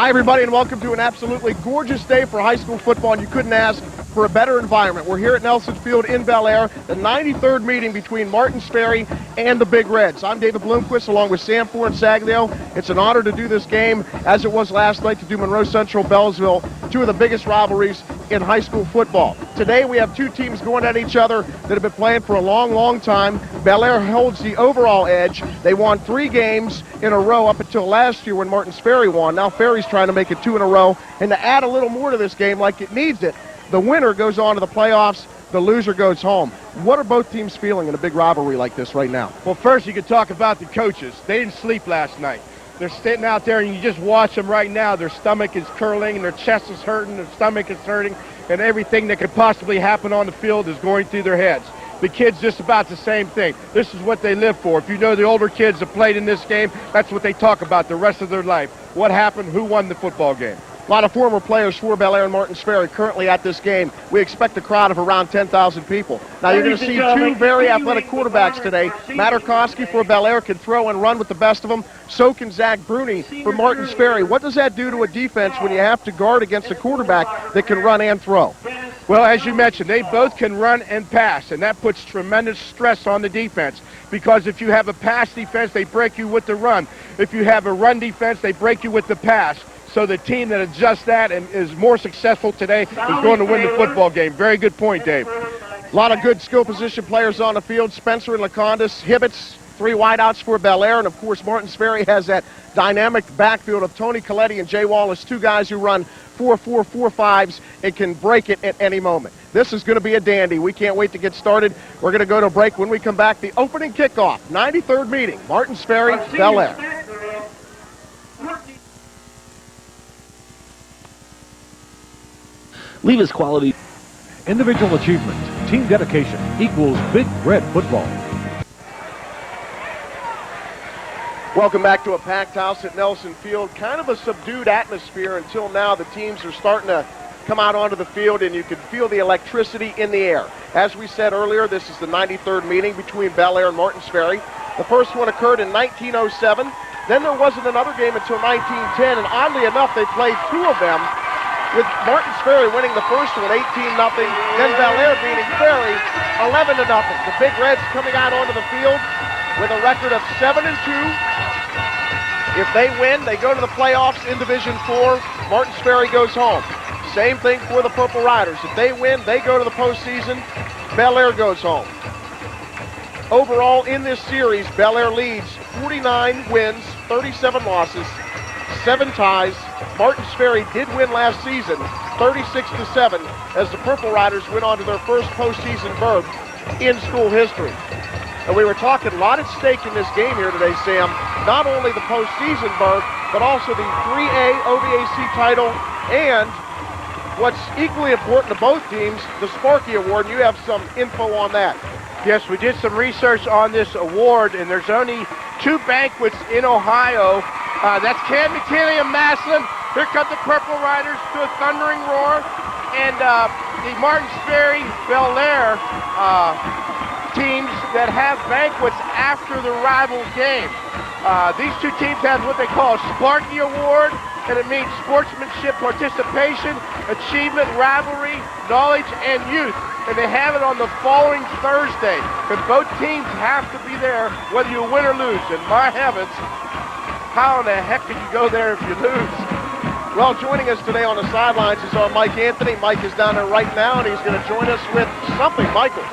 Hi, everybody, and welcome to an absolutely gorgeous day for high school football, and you couldn't ask for a better environment. We're here at Nelson Field in Bellaire, the 93rd meeting between Martin's Ferry and the Big Reds. I'm David Bloomquist, along with Sam Ford and Agnew. It's an honor to do this game, as it was last night, to do Monroe Central Bellsville, two of the biggest rivalries in high school football. Today, we have two teams going at each other that have been playing for a long, long time. Bellaire holds the overall edge. They won 3 games in a row up until last year when Martin's Ferry won. Now Ferry's trying to make it 2 in a row, and to add a little more to this game like it needs it, the winner goes on to the playoffs, the loser goes home. What are both teams feeling in a big rivalry like this right now? Well, first you could talk about the coaches. They didn't sleep last night. They're sitting out there, and you just watch them right now. Their stomach is curling, and their chest is hurting, their stomach is hurting, and everything that could possibly happen on the field is going through their heads. The kids just about the same thing. This is what they live for. If you know the older kids that played in this game, that's what they talk about the rest of their life. What happened? Who won the football game? A lot of former players for Bellaire and Martin's Ferry currently at this game. We expect a crowd of around 10,000 people. Now you're going to see two very athletic quarterbacks today. Materkoski for Bellaire can throw and run with the best of them. So can Bruney for Martin's Ferry. What does that do to a defense when you have to guard against a quarterback that can run and throw? Well, as you mentioned, they both can run and pass, and that puts tremendous stress on the defense, because if you have a pass defense, they break you with the run. If you have a run defense, they break you with the pass. So the team that adjusts that and is more successful today is going to win the football game. Very good point, Dave. A lot of good skill position players on the field. Spencer and Lekanudos, Hibbits, 3 wideouts for Bellaire, and of course Martin's Ferry has that dynamic backfield of Tony Collette and Jay Wallace, 2 guys who run 4-4, 4-5s and can break it at any moment. This is going to be a dandy. We can't wait to get started. We're going to go to a break. When we come back, the opening kickoff, 93rd meeting, Martin's Ferry, Bellaire. Levis quality. Individual achievement, team dedication equals Big Red football. Welcome back to a packed house at Nelson Field. Kind of a subdued atmosphere until now. The teams are starting to come out onto the field, and you can feel the electricity in the air. As we said earlier, this is the 93rd meeting between Bellaire and Martin's Ferry. The first one occurred in 1907. Then there wasn't another game until 1910, and oddly enough, they played 2 of them, with Martin's Ferry winning the first one 18-0, then Bellaire beating Ferry 11-0. The Big Reds coming out onto the field with a record of 7-2. If they win, they go to the playoffs in Division 4. Martin's Ferry goes home. Same thing for the Purple Riders. If they win, they go to the postseason. Bellaire goes home. Overall, in this series, Bellaire leads 49 wins, 37 losses, 7 ties. Martin's Ferry did win last season, 36-7, as the Purple Riders went on to their first postseason berth in school history. And we were talking a lot at stake in this game here today, Sam. Not only the postseason berth, but also the 3A OVAC title, and what's equally important to both teams, the Sparky Award. And you have some info on that. Yes, we did some research on this award, and there's only 2 banquets in Ohio. That's Cam McKinney and Massillon. Here come the Purple Riders to a thundering roar, and the Martin's Ferry Bellaire teams that have banquets after the rival game. These 2 teams have what they call a Sparky Award, and it means sportsmanship, participation, achievement, rivalry, knowledge, and youth. And they have it on the following Thursday. And both teams have to be there whether you win or lose. And my heavens, how in the heck can you go there if you lose? Well, joining us today on the sidelines is our Mike Anthony. Mike is down there right now, and he's going to join us with something. Michael.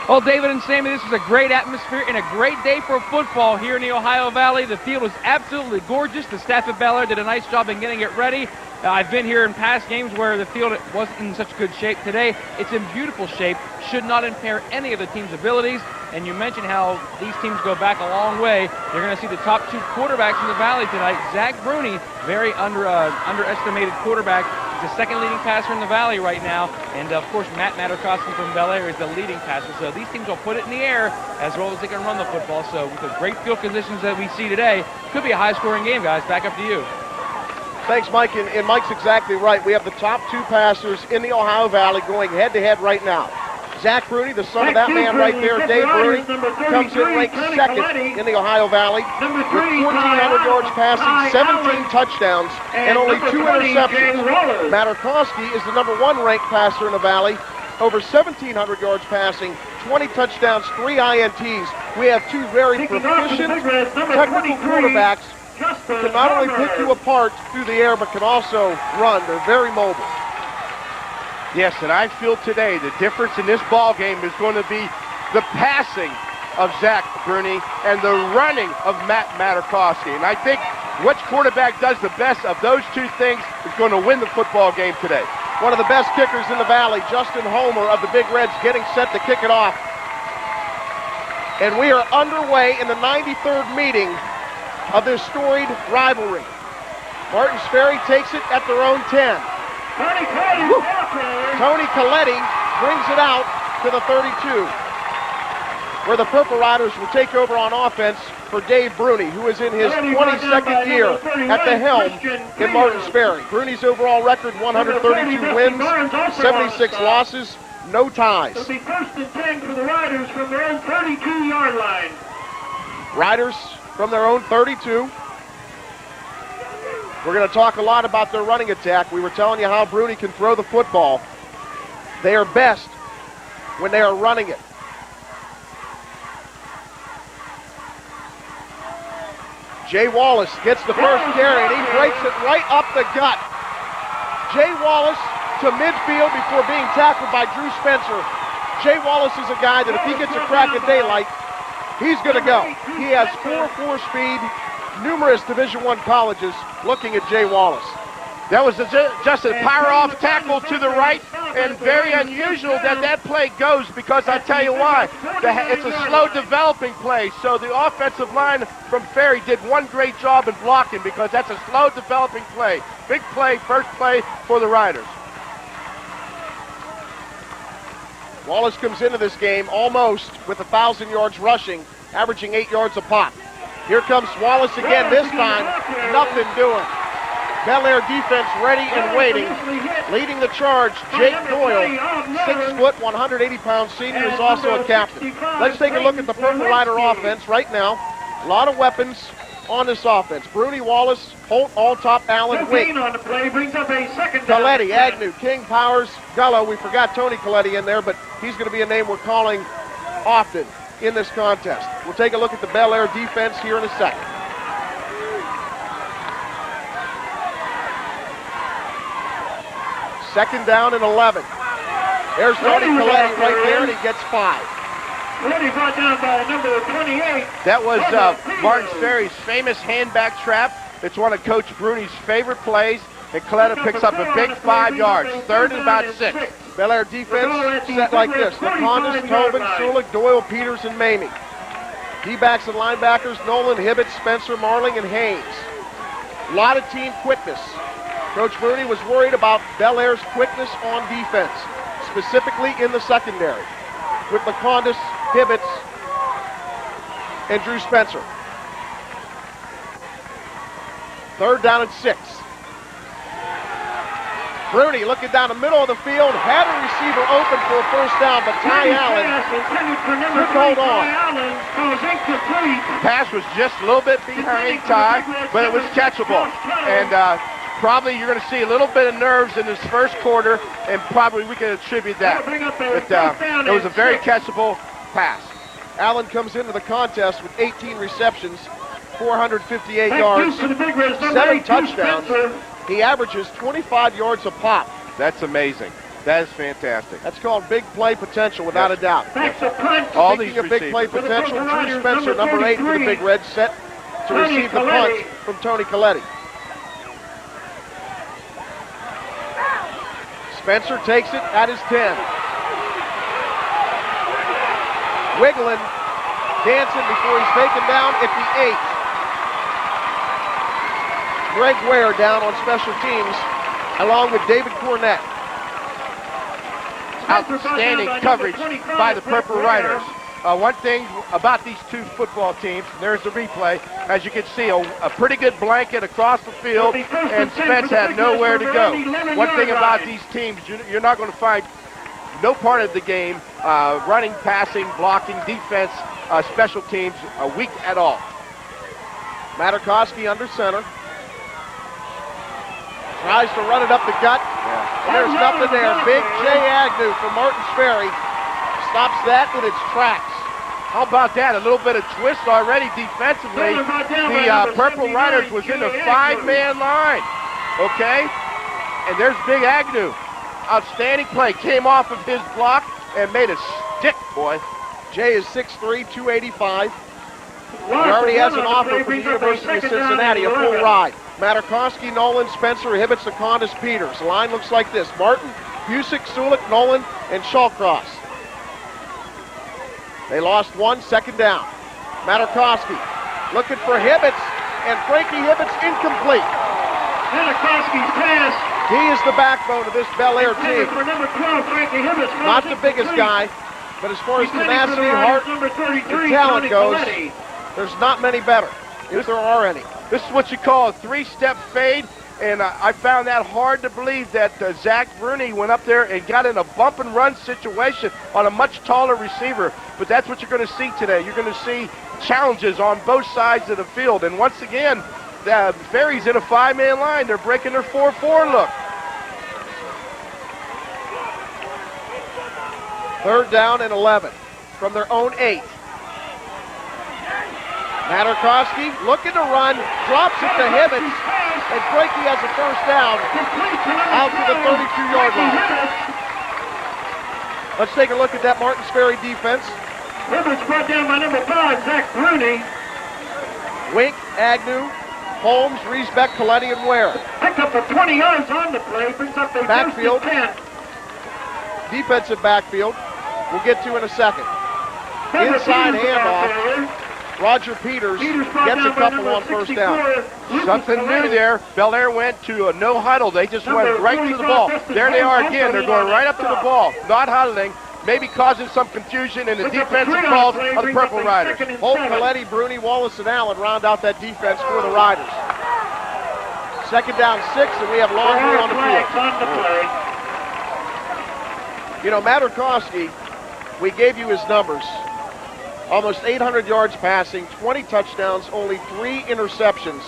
Well, David and Sammy, this is a great atmosphere and a great day for football here in the Ohio Valley. The field is absolutely gorgeous. The staff at Bellaire did a nice job in getting it ready. I've been here in past games where the field wasn't in such good shape. Today, it's in beautiful shape. Should not impair any of the team's abilities. And you mentioned how these teams go back a long way. You're going to see the top 2 quarterbacks in the Valley tonight. Bruney, very underestimated quarterback. He's the 2nd leading passer in the Valley right now. And, of course, Materkoski from Bellaire is the leading passer. So these teams will put it in the air as well as they can run the football. So with the great field conditions that we see today, could be a high-scoring game, guys. Back up to you. Thanks, Mike. And Mike's exactly right. We have the top 2 passers in the Ohio Valley going head-to-head right now. Zach Bruney, the son of that man right there, Dave Bruney, comes in ranked second in the Ohio Valley with 1,400 yards passing, 17 touchdowns, and only 2 interceptions. Materkoski is the number 1 ranked passer in the Valley, over 1,700 yards passing, 20 touchdowns, 3 INTs. We have 2 very proficient technical quarterbacks who can not only pick you apart through the air, but can also run. They're very mobile. Yes, and I feel today the difference in this ball game is going to be the passing of Zach Bruney and the running of Materkoski. And I think which quarterback does the best of those 2 things is going to win the football game today. One of the best kickers in the Valley, Justin Homer of the Big Reds, getting set to kick it off. And we are underway in the 93rd meeting of this storied rivalry. Martins Ferry takes it at their own 10. Tony Collette brings it out to the 32, where the Purple Riders will take over on offense for Dave Bruney, who is in his 22nd year at the helm in Martins Ferry. Bruney's overall record, 132 wins, 76 losses, no ties. It'll be 1st and 10 for the Riders from their own 32-yard line. Riders from their own 32. We're going to talk a lot about their running attack. We were telling you how Bruney can throw the football. They are best when they are running it. Jay Wallace gets the first carry, and he breaks it right up the gut. Jay Wallace to midfield before being tackled by Drew Spencer. Jay Wallace is a guy that if he gets a crack at daylight, he's going to go. He has 4.4 speed. Numerous Division I colleges looking at Jay Wallace. That was just a power-off tackle to the right, and very unusual that play goes, because I tell you why. It's a slow developing play, so the offensive line from Ferry did one great job in blocking, because that's a slow developing play. Big play, first play for the Riders. Wallace comes into this game almost with 1,000 yards rushing, averaging 8 yards a pop. Here comes Wallace again, this time, nothing doing. Bellaire defense ready and waiting. Leading the charge, Jake Doyle, 6 foot, 180-pound senior, is also a captain. Let's take a look at the Purple Rider offense right now. A lot of weapons on this offense. Bruney, Wallace, Holt, Alltop, Allen, Wink. Collette, Agnew, King, Powers, Gullo. We forgot Tony Collette in there, but he's going to be a name we're calling often in this contest. We'll take a look at the Bellaire defense here in a second. Second down and 11. There's Tony Collette right there, and he gets 5. Brought down by number 28. That was Martins Ferry's famous handback trap. It's one of Coach Bruney's favorite plays, and Collette picks up a big 5 yards. 3rd and about 6. Bellaire defense set like this. Lekanudos, Tobin, Sulek, Doyle, Peters, and Mamie. D-backs and linebackers, Nolan, Hibbits, Spencer, Marling, and Haynes. A lot of team quickness. Coach Bruney was worried about Bellaire's quickness on defense, specifically in the secondary, with Lekanudos, Hibbits, and Drew Spencer. 3rd down and 6. Bruney looking down the middle of the field, had a receiver open for a first down, but Ty Allen couldn't hold on. Pass was just a little bit behind Ty, but it was catchable. And probably you're going to see a little bit of nerves in this first quarter, and probably we can attribute that. But it was a very catchable pass. Allen comes into the contest with 18 receptions, 458 yards, 7 touchdowns. He averages 25 yards a pop. That's amazing. That is fantastic. That's called big play potential, without a doubt. All Speaking these of big play potential, Drew Spencer, number 8 for the Big Reds, set to receive the punt from Tony Collette. Spencer takes it at his 10. Wiggling, dancing before he's taken down at the 8. Greg Ware down on special teams, along with David Cornett. Outstanding coverage by the Purple Riders. One thing about these two football teams, there's the replay, as you can see, a pretty good blanket across the field, and Spence had nowhere to go. One thing about these teams, you're not going to find no part of the game, running, passing, blocking, defense, special teams, weak at all. Materkoski under center. Tries to run it up the gut. And there's nothing there. Big J. Agnew from Martin's Ferry stops that in its tracks. How about that? A little bit of twist already defensively. The Purple Riders was in a 5-man line. Okay? And there's Big Agnew. Outstanding play. Came off of his block and made a stick, boy. Jay is 6'3", 285. He already has an offer from the University of Cincinnati, a full ride. Materkoski, Nolan, Spencer, Hibbits, Lekanudos, Peters. The line looks like this. Martin, Busick, Sulek, Nolan, and Shawcross. They lost one, second down. Materkoski looking for Hibbits, and Frankie Hibbits incomplete. Materkoski's pass. He is the backbone of this Bellaire team. For number 12, Frankie Hibbits. Not the biggest guy, but as far as tenacity, heart, and talent goes, there's not many better, if there are any. This is what you call a 3-step fade, and I found that hard to believe that Zach Bruney went up there and got in a bump and run situation on a much taller receiver. But that's what you're going to see today. You're going to see challenges on both sides of the field. And once again, Ferry's in a 5-man line. They're breaking their 4-4 look. Third down and 11 from their own 8. Materkoski looking to run, drops it to Hibbits, and Frankie has a first down out to the 32-yard line. Let's take a look at that Martin's Ferry defense. Hibbits brought down by number 5, Zach Bruney. Wink, Agnew, Holmes, Riesbeck, Collette, and Ware. Picked up for 20 yards on the play, brings up the Backfield. 10. Defensive backfield. We'll get to in a second. Inside handoff. Roger Peters gets a couple on first down. Something new there. Bellaire went to a no huddle. They just went right to the ball. There they are again. They're going right up to the ball, not huddling, maybe causing some confusion in the defensive calls of the Purple Riders. Holt, Collette, Bruney, Wallace, and Allen round out that defense for the Riders. Second down 6, and we have Longley on the field. You know, Materkoski, we gave you his numbers. Almost 800 yards passing, 20 touchdowns, only 3 interceptions.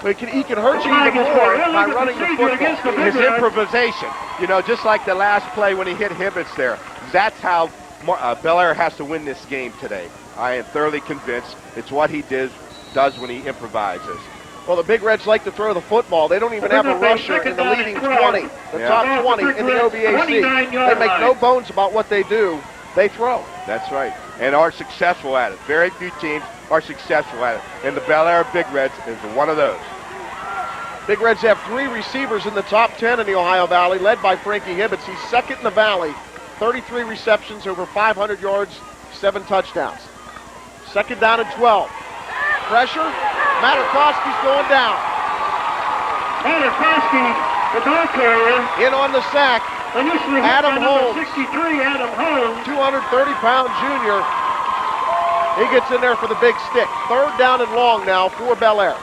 But he can hurt you even more by running the football. His improvisation, you know, just like the last play when he hit Hibbits there. That's how Bellaire has to win this game today. I am thoroughly convinced it's what he does when he improvises. Well, the Big Reds like to throw the football. They don't even have a rusher in the leading 20, the top 20 in the OVAC. They make no bones about what they do. They throw. That's right, and are successful at it. Very few teams are successful at it, and the Bellaire Big Reds is one of those. Big Reds have 3 receivers in the top 10 in the Ohio Valley, led by Frankie Hibbits. He's second in the Valley, 33 receptions, over 500 yards, 7 touchdowns. Second down and 12. Pressure. Materkoski's going down. Materkoski, the ball carrier. In on the sack. Adam Holmes, 63, Adam Holmes, 230-pound junior. He gets in there for the big stick. Third down and long now for Bellaire.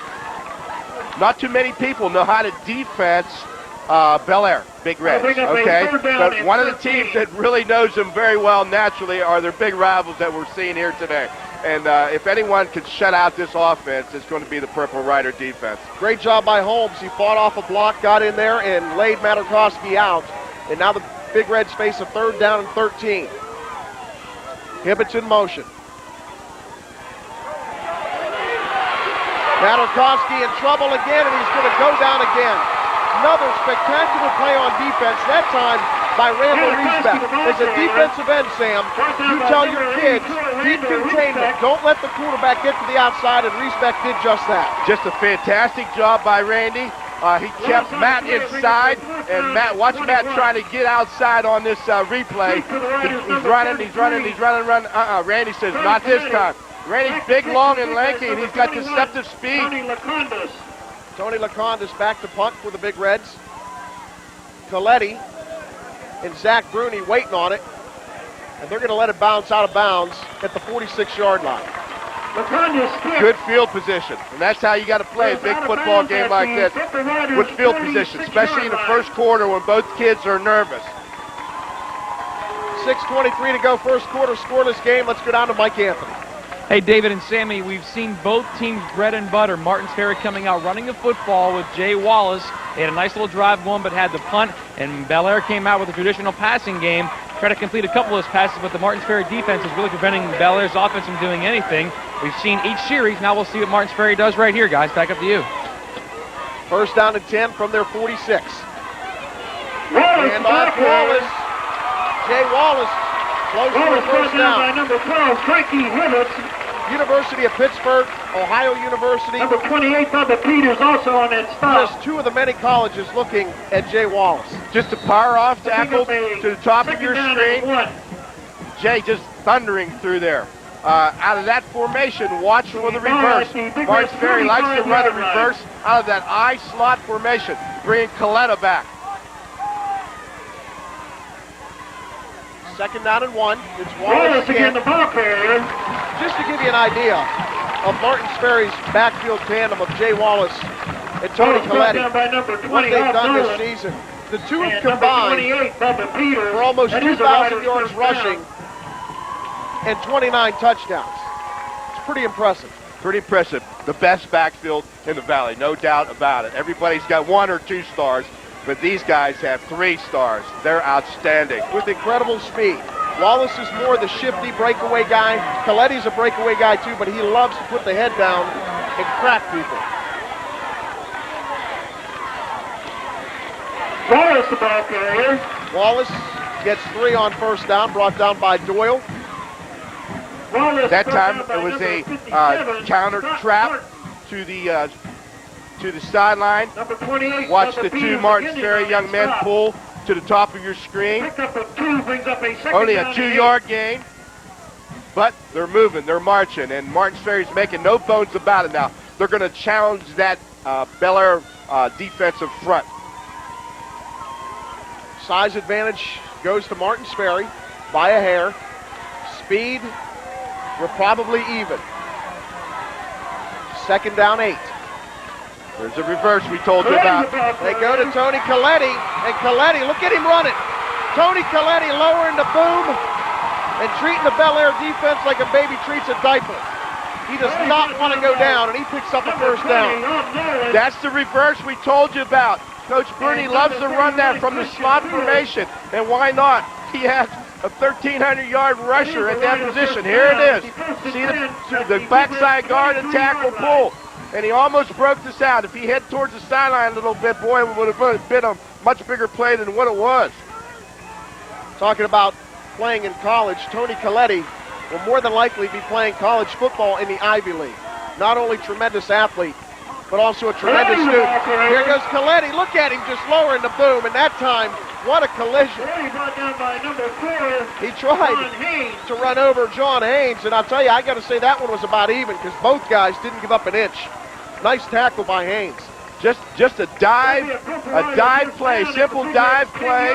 Not too many people know how to defense Bellaire, Big Reds, okay? But one of the teams that really knows them very well naturally are their big rivals that we're seeing here today. And if anyone can shut out this offense, it's going to be the Purple Rider defense. Great job by Holmes. He fought off a block, got in there, and laid Materkoski out. And now the Big Reds face a third down and 13. Hibbits in motion. Materkoski in trouble again, and he's going to go down again. Another spectacular play on defense, that time by Randall Riesbeck. As a defensive end, Sam, you tell your kids, keep containment. Don't let the quarterback get to the outside, and Riesbeck did just that. Just a fantastic job by Randy. He kept Matt inside, and watch Matt trying to get outside on this replay. He's running. Randy says, not this time. Randy's big, long, and lanky, and he's got deceptive speed. Tony Lekanudos back to punt for the Big Reds. Collette and Zach Bruney waiting on it, and they're going to let it bounce out of bounds at the 46-yard line. Good field position, and that's how you got to play a big football game like this, with field position, especially in the first quarter when both kids are nervous. 6:23 to go, first quarter, scoreless game. Let's go down to Mike Anthony. Hey, David and Sammy, we've seen both teams' bread and butter. Martins Ferry coming out running the football with Jay Wallace. They had a nice little drive going, but had the punt, and Bellaire came out with a traditional passing game. Tried to complete a couple of those passes, but the Martins Ferry defense is really preventing Bellaire's offense from doing anything. We've seen each series. Now we'll see what Martins Ferry does right here, guys. Back up to you. First down and 10 from their 46. Wallace And off Wallace. Jay Wallace close to the Wallace first brought down by down. number 12, Frankie Hibbits. University of Pittsburgh, Ohio University. Number 28, Bubba Peters, also on that stop. Just two of the many colleges looking at Jay Wallace. Just a power off tackle to the top of your screen. Jay just thundering through there. Out of that formation, watch for the reverse. Martins Ferry likes to run a reverse out of that I slot formation, bringing Collette back. Second down and 1. It's Wallace Wallace again, again. the ball carrier. Just to give you an idea of Martins Ferry's backfield tandem of Jay Wallace and Tony Wallace brought Collette, down by number what 20, they've done Nolan. this season. The two have And number combined 28, Bubba Peters. for almost That is a 2,000 rider's yards first rushing down. and 29 touchdowns. It's pretty impressive. Pretty impressive. The best backfield in the Valley, no doubt about it. Everybody's got 1 or 2 stars, but these guys have 3 stars. They're outstanding. With incredible speed. Wallace is more the shifty breakaway guy. Colette's a breakaway guy too, but he loves to put the head down and crack people. Wallace, the ball carrier. Wallace gets 3 on first down, brought down by Doyle. Wallace That brought time down by it was a number 57, counter Scott trap Hart. to the sideline. Number 28, Watch Bubba the Peters two Martins again Ferry on young that men stop. pull to the top of your screen. Picked up a 2, brings up a second Only down a and 2-yard gain, but they're moving, they're marching, and Martins Ferry's making no bones about it now. They're going to challenge that Bellaire defensive front. Size advantage goes to Martins Ferry by a hair. Speed, we're probably even. Second down 8. There's a reverse we told you Colette's about. the ball They go to carrier. Tony Collette, and Collette, look at him running. Tony Collette lowering the boom and treating the Bellaire defense like a baby treats a diaper. He does not want to go down, and he picks up a first down. That's the reverse we told you about. Coach Bruney loves to run that from the slot formation, and why not? He has a 1,300-yard rusher at that position. Here it is. See the backside guard and tackle pull, and he almost broke this out. If he head towards the sideline a little bit, boy, it would have been a much bigger play than what it was. Talking about playing in college, Tony Collette will more than likely be playing college football in the Ivy League. Not only tremendous athlete, but also a tremendous student. Here goes Collette. Look at him just lowering the boom, and that time, what a collision. Brought down by number 4, He tried John Haynes. to run over John Haynes, and I'll tell you, I got to say that one was about even because both guys didn't give up an inch. Nice tackle by Haynes. Just a dive play, simple dive play,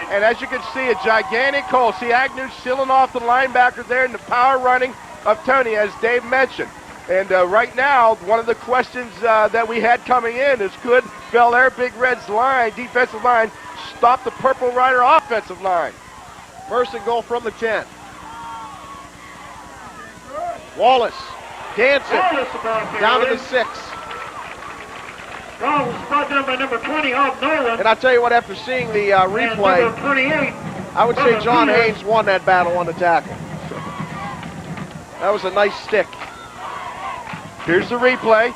and as you can see, a gigantic hole. See Agnew sealing off the linebacker there, and the power running of Tony, as Dave mentioned. And right now, one of the questions that we had coming in is, could Bellaire Big Red's line, defensive line, stop the Purple Rider offensive line? First and goal from the 10. Wallace dancing Wallace, the ball carrier. down to the 6. Wallace brought down by number 20, off Nolan. And I'll tell you what, after seeing the And replay, number 28, I would say John Haynes won that battle on the tackle. That was a nice stick. Here's the replay.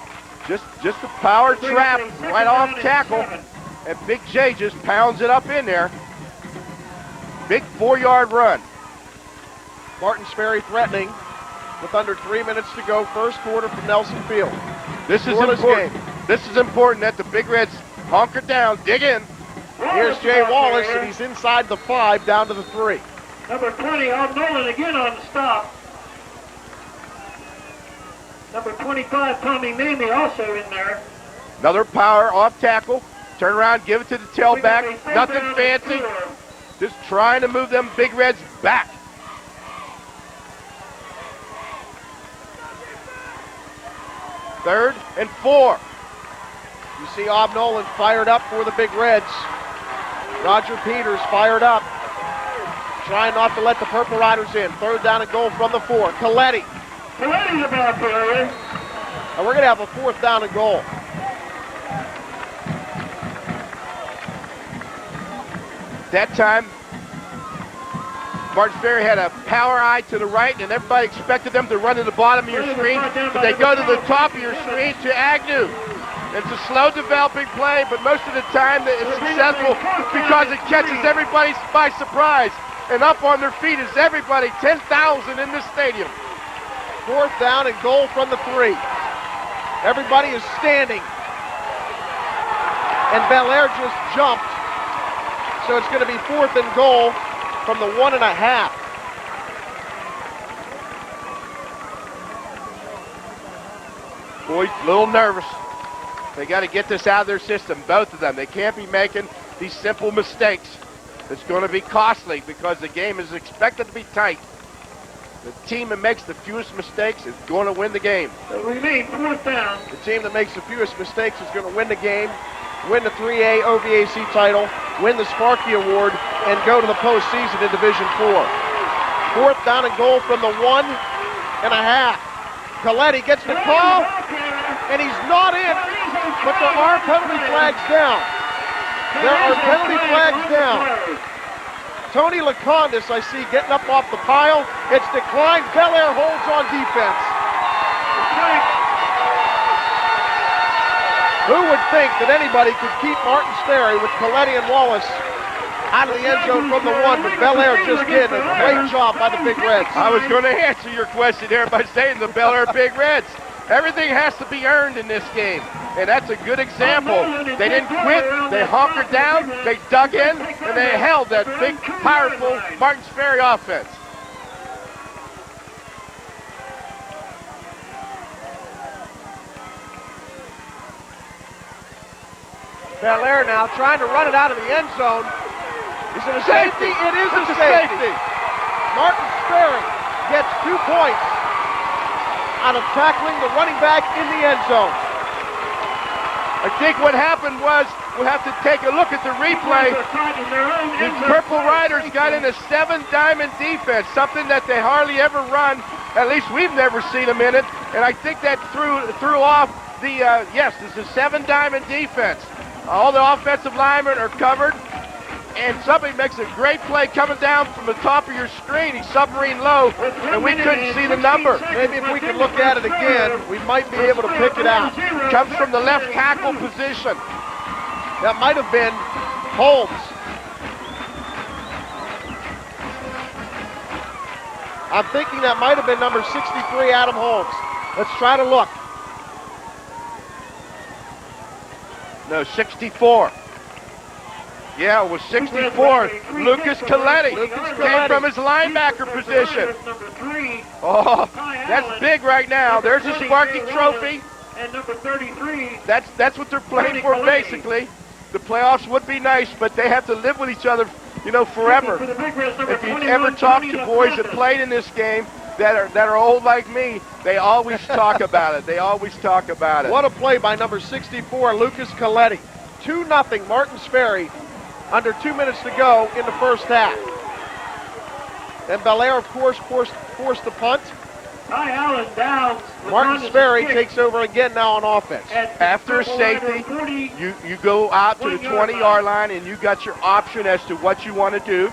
Just a power trap right off tackle. And Big J just pounds it up in there. Big 4-yard run. Martins Ferry threatening with under 3 minutes to go, first quarter from Nelson Field. This is Scoreless important. game. This is important that the Big Reds hunker down, dig in. Here's Jay Wallace, and he's inside the 5, down to the 3. Number 20, off Nolan again on the stop. Number 25, Tommy Mamie, also in there. Another power off tackle. Turn around, give it to the tailback. Nothing fancy. Just trying to move them Big Reds back. Third and 4. You see Ob Nolan fired up for the Big Reds. Roger Peters fired up. trying not to let the Purple Riders in. 3rd down and goal from the 4. Collette. Colette's about there. And we're going to have a 4th down and goal. That time, Ferry had a power eye to the right, and everybody expected them to run to the bottom of your screen, but they go to the top of your screen to Agnew. It's a slow developing play, but most of the time it's successful because it catches everybody by surprise. And up on their feet is everybody, 10,000 in this stadium. 4th down and goal from the 3. Everybody is standing. And Bellaire just jumped. So it's going to be 4th and goal from the 1.5. Boys, a little nervous. They got to get this out of their system, both of them. They can't be making these simple mistakes. It's going to be costly because the game is expected to be tight. The team that makes the fewest mistakes is going to win the game. It remains 4th down. The team that makes the fewest mistakes is going to win the game, win the 3A OVAC title, win the Sparky Award, and go to the postseason in Division 4. 4th down and goal from the 1.5. Collette gets the call, and he's not in, but there are penalty flags down. There are penalty flags down. Tony Lekanudos, I see, getting up off the pile. It's declined. Bellaire holds on defense. Who would think that anybody could keep Ferry with Collette and Wallace out of the end zone from the 1, but Bellaire just did a great job by the Big Reds. I was going to answer your question here by saying the Bellaire Big Reds. Everything has to be earned in this game, and that's a good example. They didn't quit, they hunkered down, they dug in, and they held that big, powerful Ferry offense. Bellaire now trying to run it out of the end zone. Is it a safety? It is a safety. Ferry gets 2 points out of tackling the running back in the end zone. I think what happened was, we'll have to take a look at the replay. The Purple Riders got in a 7-diamond defense, something that they hardly ever run. At least we've never seen them in it. And I think that threw off the, yes, this is a 7-diamond defense. All the offensive linemen are covered. And somebody makes a great play coming down from the top of your screen. He's submarine low, and we couldn't see the number. Maybe if we could look at it again, we might be able to pick it out. Comes from the left tackle position. That might have been Holmes. I'm thinking that might have been number 63, Adam Holmes. Let's try to look. No, 64. Yeah, it was 64. Lucas Collette came from his linebacker position. Oh, that's big right now. There's a Sparky trophy. And number 33. That's what they're playing for, basically. The playoffs would be nice, but they have to live with each other, you know, forever. If you ever talk to boys that played in this game that are old like me, they always talk about it. They always talk about it. What a play by number 64, Lucas Collette. 2-0 Ferry. Under 2 minutes to go in the first half. And Bellaire, of course, forced the punt. Ty Allen downs. Ferry takes over again now on offense. After a safety, you go out to the 20-yard line, and you got your option as to what you want to do,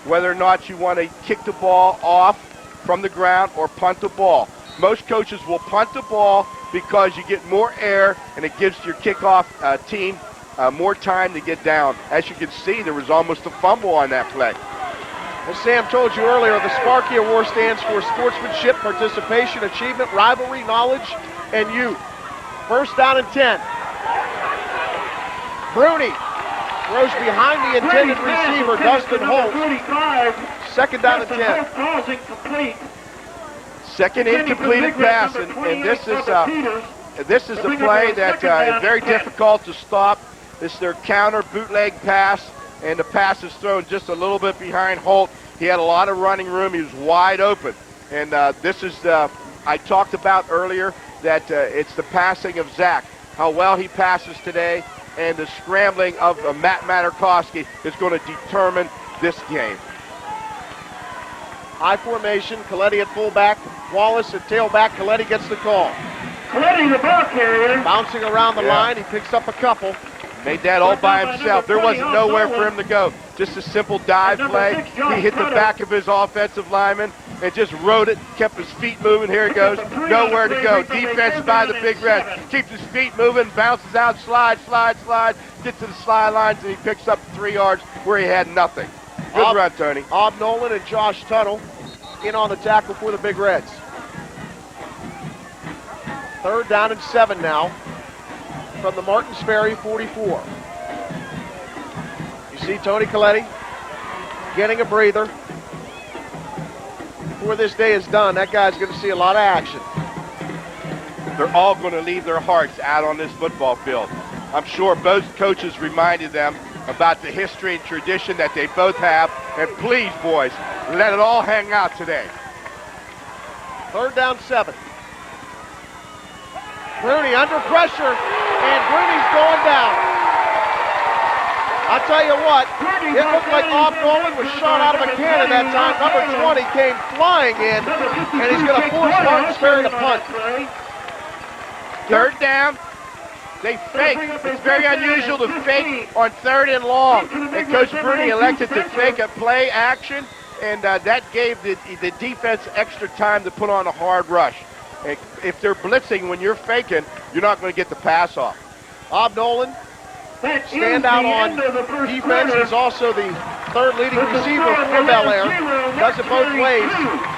whether or not you want to kick the ball off from the ground or punt the ball. Most coaches will punt the ball because you get more air, and it gives your kickoff team more time to get down. As you can see, there was almost a fumble on that play. As Sam told you earlier, the Sparky Award stands for sportsmanship, participation, achievement, rivalry, knowledge, and youth. 1st down and 10. Bruney throws behind the intended receiver, Dustin Holt. 2nd down and 10. Second incompleted pass, and this is a play that is very difficult to stop. This is their counter bootleg pass, and the pass is thrown just a little bit behind Holt. He had a lot of running room. He was wide open. And this is, I talked about earlier, that it's the passing of Zach, how well he passes today, and the scrambling of Materkoski is going to determine this game. I formation. Collette at fullback. Wallace at tailback. Collette gets the call. Collette, the ball carrier. Bouncing around the line. He picks up a couple. Made that all by himself. There wasn't nowhere for him to go. Just a simple dive play. He hit the back of his offensive lineman and just rode it, kept his feet moving. Here it goes. Nowhere to go. Defense by the Big Red. Keeps his feet moving, bounces out, slide, gets to the sidelines, and he picks up 3 yards where he had nothing. Good run, Tony. Nolan and Josh Tuttle in on the tackle for the Big Reds. 3rd down and 7 now from the Martins Ferry 44. You see Tony Collette getting a breather. Before this day is done, that guy's going to see a lot of action. They're all going to leave their hearts out on this football field. I'm sure both coaches reminded them about the history and tradition that they both have. And please, boys, let it all hang out today. 3rd down 7. Bruney under pressure, and Bruney's going down. I'll tell you what, it looked like Nolan was shot out of a cannon that time. Number 20 came flying in, and he's going to force Martins Ferry to punt. 3rd down. They fake. It's very unusual to fake on 3rd and long. And Coach Bruney elected to fake a play action, and that gave the defense extra time to put on a hard rush. If they're blitzing when you're faking, you're not going to get the pass off. Nolan, stand out on defense. He's also the 3rd leading receiver for Bellaire. Does it both ways.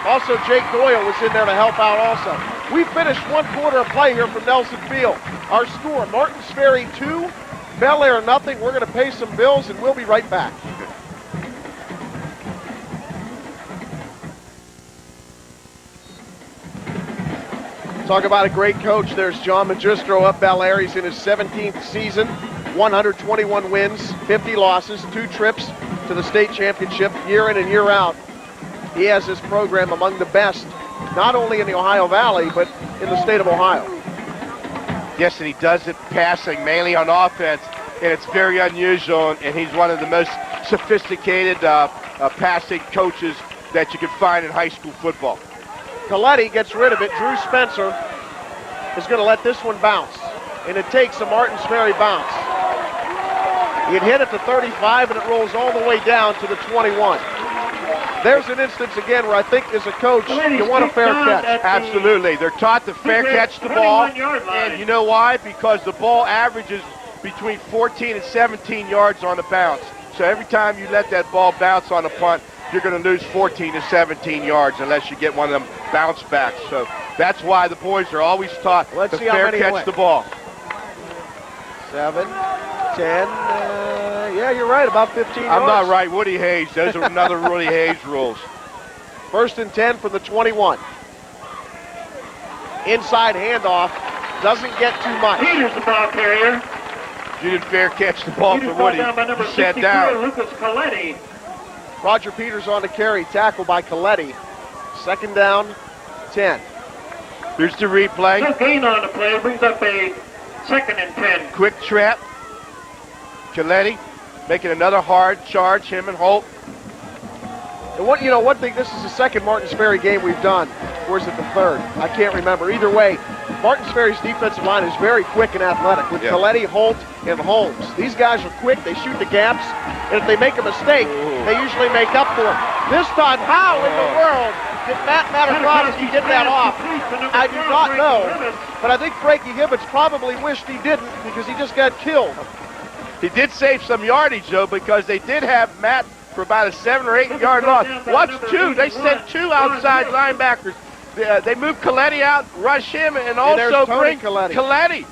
Also, Jake Doyle was in there to help out also. We finished 1 quarter of play here from Nelson Field. Our score, Martins Ferry 2, Bellaire nothing. We're going to pay some bills, and we'll be right back. Talk about a great coach. There's John Magistro up Bellaire. He's in his 17th season, 121 wins, 50 losses, 2 trips to the state championship year in and year out. He has his program among the best, not only in the Ohio Valley, but in the state of Ohio. Yes, and he does it passing, mainly on offense, and it's very unusual, and he's one of the most sophisticated passing coaches that you can find in high school football. Collette gets rid of it. Drew Spencer is going to let this one bounce, and it takes a Martins Ferry bounce. It hit at the 35, and it rolls all the way down to the 21. There's an instance again where I think as a coach, you want a fair catch. Absolutely. They're taught to fair catch the ball, and you know why? Because the ball averages between 14 and 17 yards on the bounce. So every time you let that ball bounce on a punt, you're going to lose 14 to 17 yards unless you get one of them bounce backs. So that's why the boys are always taught to fair catch the ball. 7, 10, yeah, you're right, about 15 yards. I'm not right. Woody Hayes. Those are another Woody Hayes rules. 1st and 10 from the 21. Inside handoff. Doesn't get too much. Peters, the ball carrier. You didn't fair catch the ball for Woody. He sat down. Lucas Collette. Roger Peters on the carry, tackle by Collette. 2nd down, 10. Here's the replay. No gain on the play, brings up a 2nd and 10. Quick trap. Collette making another hard charge, him and Holt. And one thing, this is the 2nd Martins Ferry game we've done. Or is it the 3rd? I can't remember. Either way, Martins Ferry's defensive line is very quick and athletic with Collette, Holt, and Holmes. These guys are quick. They shoot the gaps. And if they make a mistake, they usually make up for it. This time, how in the world did Materkoski get that off? I do not know. But I think Frankie Hibbits probably wished he didn't because he just got killed. He did save some yardage, though, because they did have Matt for about a 7 or 8 yard loss. Watch 2. They sent 2 outside linebackers. They moved Collette out, rush him, and also bring Collette.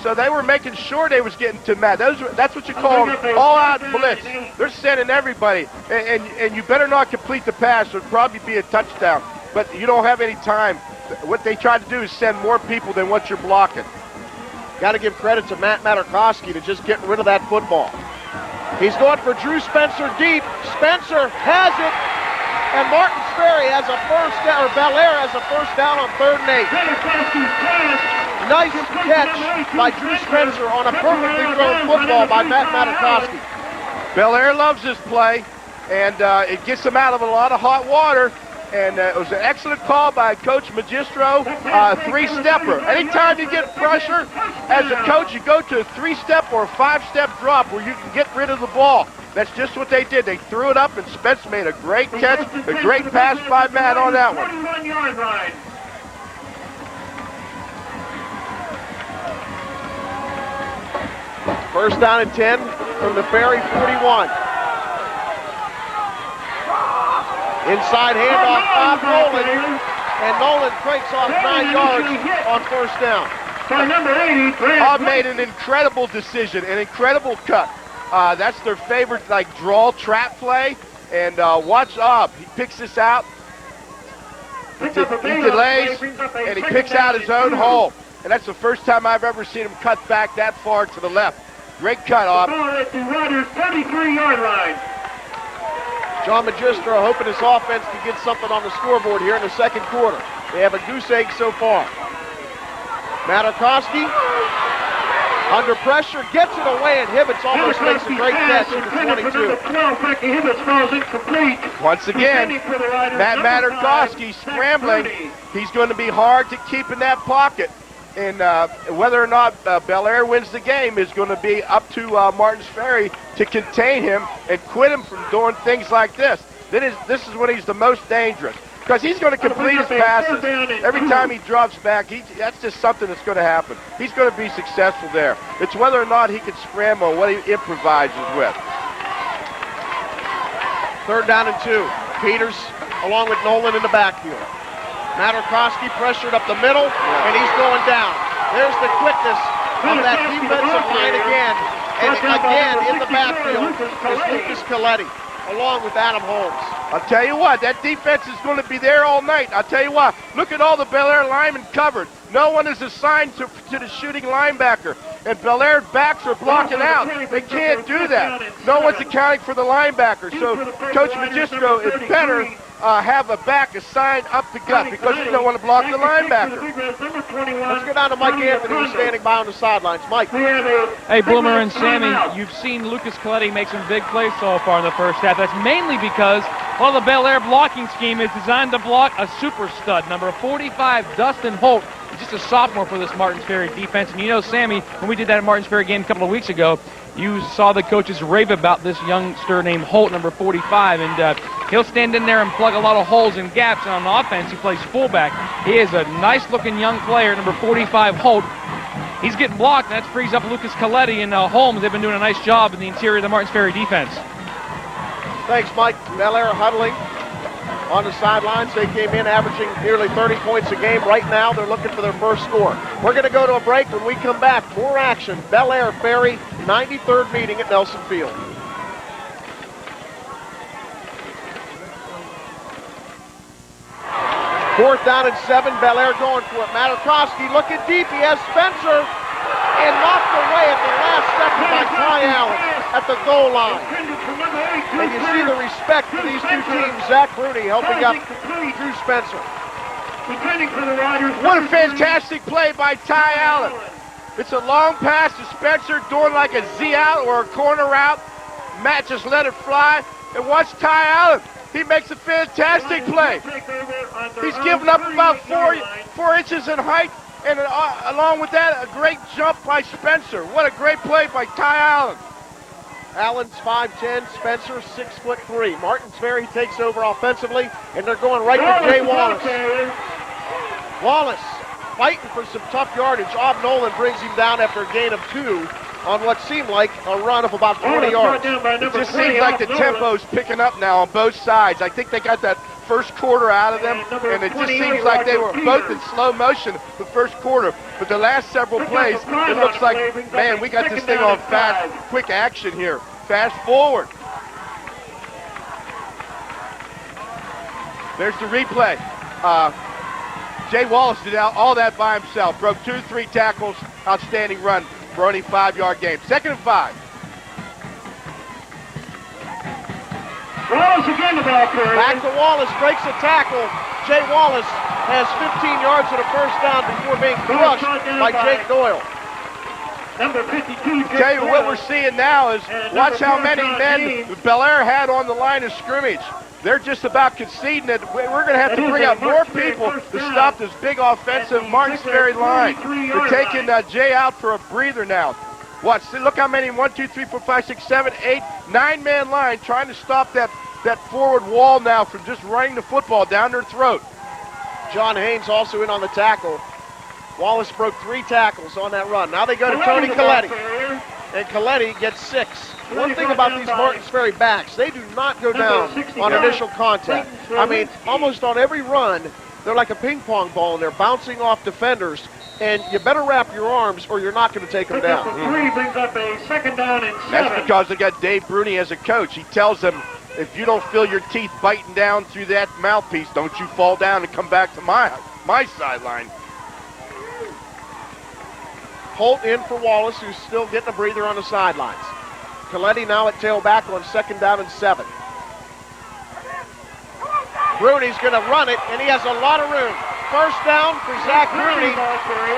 So they were making sure they was getting to Matt. That's what you call all-out blitz. They're sending everybody, and you better not complete the pass. It would probably be a touchdown, but you don't have any time. What they try to do is send more people than what you're blocking. Got to give credit to Matt Materkoski to just getting rid of that football. He's going for Drew Spencer deep. Spencer has it, and Martins Ferry has a first down, or Bellaire has a first down on 3rd and 8. Nice catch by Drew Spencer on a perfectly thrown football by Matt Materkoski. Bellaire loves this play, and it gets them out of a lot of hot water. And it was an excellent call by Coach Magistro, three-stepper. Anytime you get pressure, as a coach, you go to a three-step or a five-step drop where you can get rid of the ball. That's just what they did. They threw it up, and Spence made a great catch, a great pass by Matt on that one. 41-yard line. First down and 10 from the Ferry 41. Inside handoff off Nolan, and Nolan breaks off 9 yards on first down. By number 80, Bob made an incredible decision, an incredible cut. That's their favorite, like, draw trap play. And watch he picks this out. He delays, and he picks out his own hole. And that's the first time I've ever seen him cut back that far to the left. Great cut off. At the Riders' 33-yard line. John Magistro hoping his offense can get something on the scoreboard here in the second quarter. They have a goose egg so far. Materkoski under pressure, gets it away, and Hibbits almost makes a great catch at the 22. Frankie Hibbits falls incomplete. Once again, Matt Materkoski scrambling. He's going to be hard to keep in that pocket. And whether or not Bellaire wins the game is going to be up to Martins Ferry to contain him and quit him from doing things like this. This is when he's the most dangerous, because he's going to complete his passes. Every time he drops back, that's just something that's going to happen. He's going to be successful there. It's whether or not he can scramble and what he improvises with. Third down and 2. Peters along with Nolan in the backfield. Materkoski pressured up the middle, and he's going down. There's the quickness of that defensive line again. And again in the backfield is Lucas Collette, along with Adam Holmes. I'll tell you what, that defense is going to be there all night. I'll tell you what, look at all the Bellaire linemen covered. No one is assigned to the shooting linebacker. And Bellaire's backs are blocking out. They can't do that. No one's accounting for the linebacker. So Coach Magistro is better have a back assigned up the gut because you don't want to block the linebacker. Let's go down to Mike Anthony, who's standing by on the sidelines. Mike. Hey, Bloomer and Sammy, you've seen Lucas Collette make some big plays so far in the first half. That's mainly because, well, the Bellaire blocking scheme is designed to block a super stud. Number 45, Dustin Holt. He's just a sophomore for this Martins Ferry defense. And you know, Sammy, when we did that at Martins Ferry game a couple of weeks ago, you saw the coaches rave about this youngster named Holt, number 45, and he'll stand in there and plug a lot of holes and gaps, and on offense he plays fullback. He is a nice-looking young player, number 45, Holt. He's getting blocked, and that frees up Lucas Collette and Holmes. They've been doing a nice job in the interior of the Martins Ferry defense. Thanks, Mike. Bellaire huddling on the sidelines. They came in averaging nearly 30 points a game. Right now, they're looking for their first score. We're going to go to a break. When we come back, more action. Bellaire Ferry, 93rd meeting at Nelson Field. Fourth down and 7. Bellaire going for it. Materkoski looking deep. He has Spencer, and knocked away at the last second by Ty Allen at the goal line. And you see the respect for these two teams. Zach Bruney helping up Drew Spencer. What a fantastic play by Ty Allen. It's a long pass to Spencer, doing like a Z out or a corner route. Matt just let it fly. And watch Ty Allen. He makes a fantastic play. He's given up about 4 inches in height. And along with that, a great jump by Spencer. What a great play by Ty Allen. Allen's 5'10", Spencer 6'3". Martins Ferry takes over offensively, and they're going right to Jay Wallace. Wallace fighting for some tough yardage. Nolan brings him down after a gain of 2 on what seemed like a run of about 20 yards. It just seems like the tempo's picking up now on both sides. I think they got that first quarter out of them, and it just seems like they were both in slow motion the first quarter. But the last several plays, it looks like, man, we got this thing on fast, quick action here. Fast forward. There's the replay. Jay Wallace did all that by himself. Broke 2-3 tackles. Outstanding run. Bruney 5-yard game. 2nd and 5. Wallace again the ball carrier. Back to Wallace, breaks a tackle. Jay Wallace has 15 yards and a first down before being crushed by Jake Doyle. Number 52. Tell you what we're seeing now is watch how many men Bellaire had on the line of scrimmage. they're just about conceding it. We're going to have to bring out more people to stop this big offensive Martins Ferry line. They're taking Jay out for a breather now. Watch, look how many, 1, 2, 3, 4, 5, 6, 7, 8, 9-man line trying to stop that forward wall now from just running the football down their throat. John Haynes also in on the tackle. Wallace broke 3 tackles on that run. Now they go to Tony Collette, and Collette gets 6. One thing about these Martins Ferry backs, they do not go down on initial contact. I mean, almost on every run, they're like a ping pong ball, and they're bouncing off defenders, and you better wrap your arms or you're not going to take them down. 3 brings up a 2nd down and 7. That's because they got Dave Bruney as a coach. He tells them, if you don't feel your teeth biting down through that mouthpiece, don't you fall down and come back to my sideline. Holt in for Wallace, who's still getting a breather on the sidelines. Collette now at tailback on 2nd down and 7. Bruney's going to run it, and he has a lot of room. First down for Zach Bruney,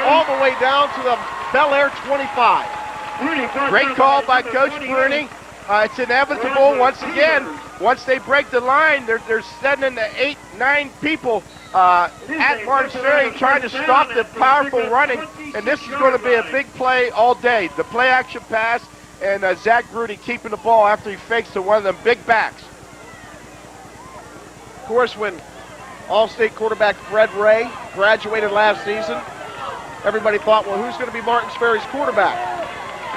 all the way down to the Bellaire 25. Great call by Coach Bruney. It's inevitable once again. Once they break the line, they're sending the 8, 9 people at Martins Ferry trying to stop the powerful running, and this is going to be a big play all day. The play action pass, and Zach Bruney keeping the ball after he fakes to one of them big backs. Of course, when All-State quarterback Fred Ray graduated last season, everybody thought, well, who's going to be Martins Ferry's quarterback?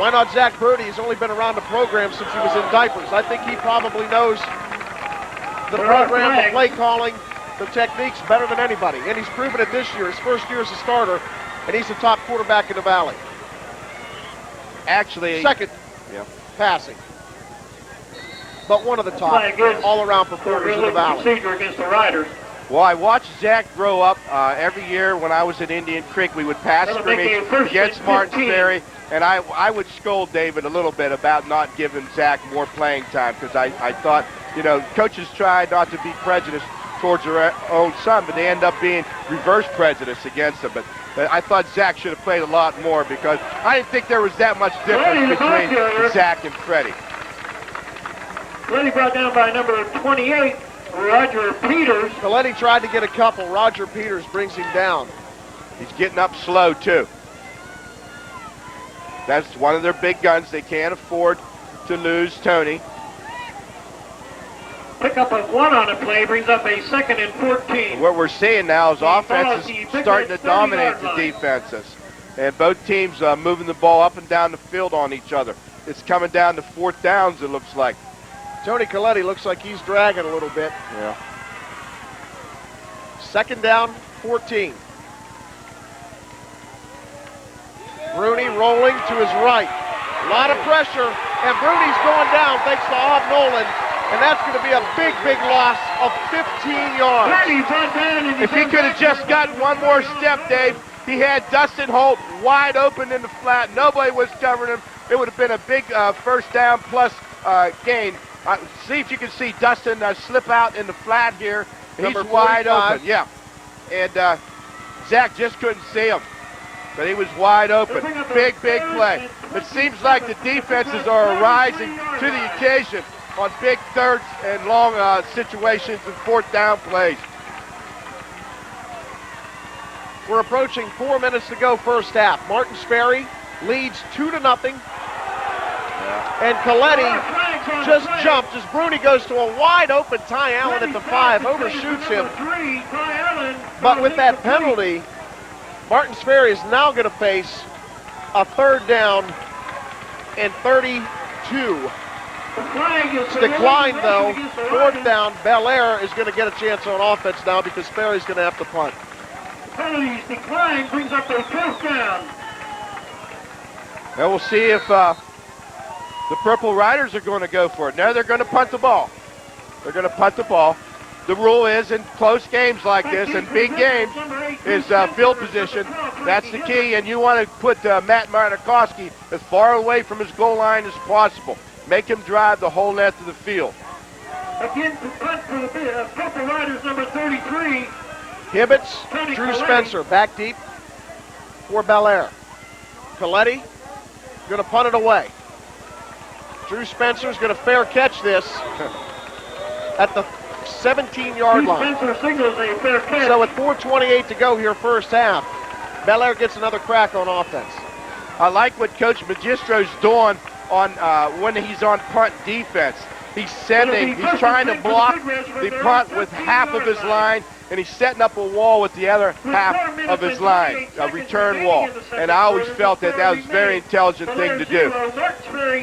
Why not Zach Bruney? He's only been around the program since he was in diapers. I think he probably knows the program, the play calling, the techniques better than anybody. And he's proven it this year, his first year as a starter, and he's the top quarterback in the Valley. Actually, second passing, but one of the top all-around performers in the Valley. Procedure against the Riders. Well, I watched Zach grow up. Every year when I was at Indian Creek, we would pass scrimmage against Martins Ferry, and I would scold David a little bit about not giving Zach more playing time, because I thought, coaches try not to be prejudiced towards their own son, but they end up being reverse prejudice against him. But I thought Zach should have played a lot more, because I didn't think there was that much difference between Zach and Freddie. Freddie brought down by number 28, Roger Peters. Collette tried to get a couple. Roger Peters brings him down. He's getting up slow, too. That's one of their big guns. They can't afford to lose Tony. Pick up a 1 on a play, brings up a 2nd and 14. What we're seeing now is offenses starting to dominate the defenses. And both teams moving the ball up and down the field on each other. It's coming down to 4th downs, it looks like. Tony Collette looks like he's dragging a little bit. Yeah. 2nd down, 14. Bruney rolling to his right. A lot of pressure, and Bruney's going down thanks to Nolan. And that's going to be a big, big loss of 15 yards. If he could have just gotten one more step, Dave, he had Dustin Holt wide open in the flat. Nobody was covering him. It would have been a big first down plus gain. See if you can see Dustin slip out in the flat here. He's wide open. Yeah. And Zach just couldn't see him. But he was wide open. Big, big play. It seems like the defenses are rising to the occasion on big 3rd and long situations and 4th down plays. We're approaching 4 minutes to go first half. Martins Ferry leads 2-0. And Collette just jumped as Bruney goes to a wide open Ty Allen at the 5, overshoots him. But with that penalty, Martins Ferry is now going to face a 3rd down and 32. It's declined though. 4th down. Bellaire is going to get a chance on offense now because Ferry's going to have to punt. The penalty's decline brings up a 4th down. And we'll see if the Purple Riders are going to go for it. No, they're going to punt the ball. They're going to punt the ball. The rule is in close games like this and big games is field position. That's the key, and you want to put Matt Materkoski as far away from his goal line as possible. Make him drive the whole length of the field. Again, to punt for the Purple Riders, number 33. Hibbits, Drew Spencer, back deep for Bellaire. Collette going to punt it away. Drew Spencer's going to fair catch this at the 17-yard line. Spencer signals a fair catch. So with 4:28 to go here first half, Bellaire gets another crack on offense. I like what Coach Magistro's doing on when he's on punt defense. He's trying to block the punt with half of his line, and he's setting up a wall with the other half of his line, a return wall. And I always felt that was a very intelligent thing to do.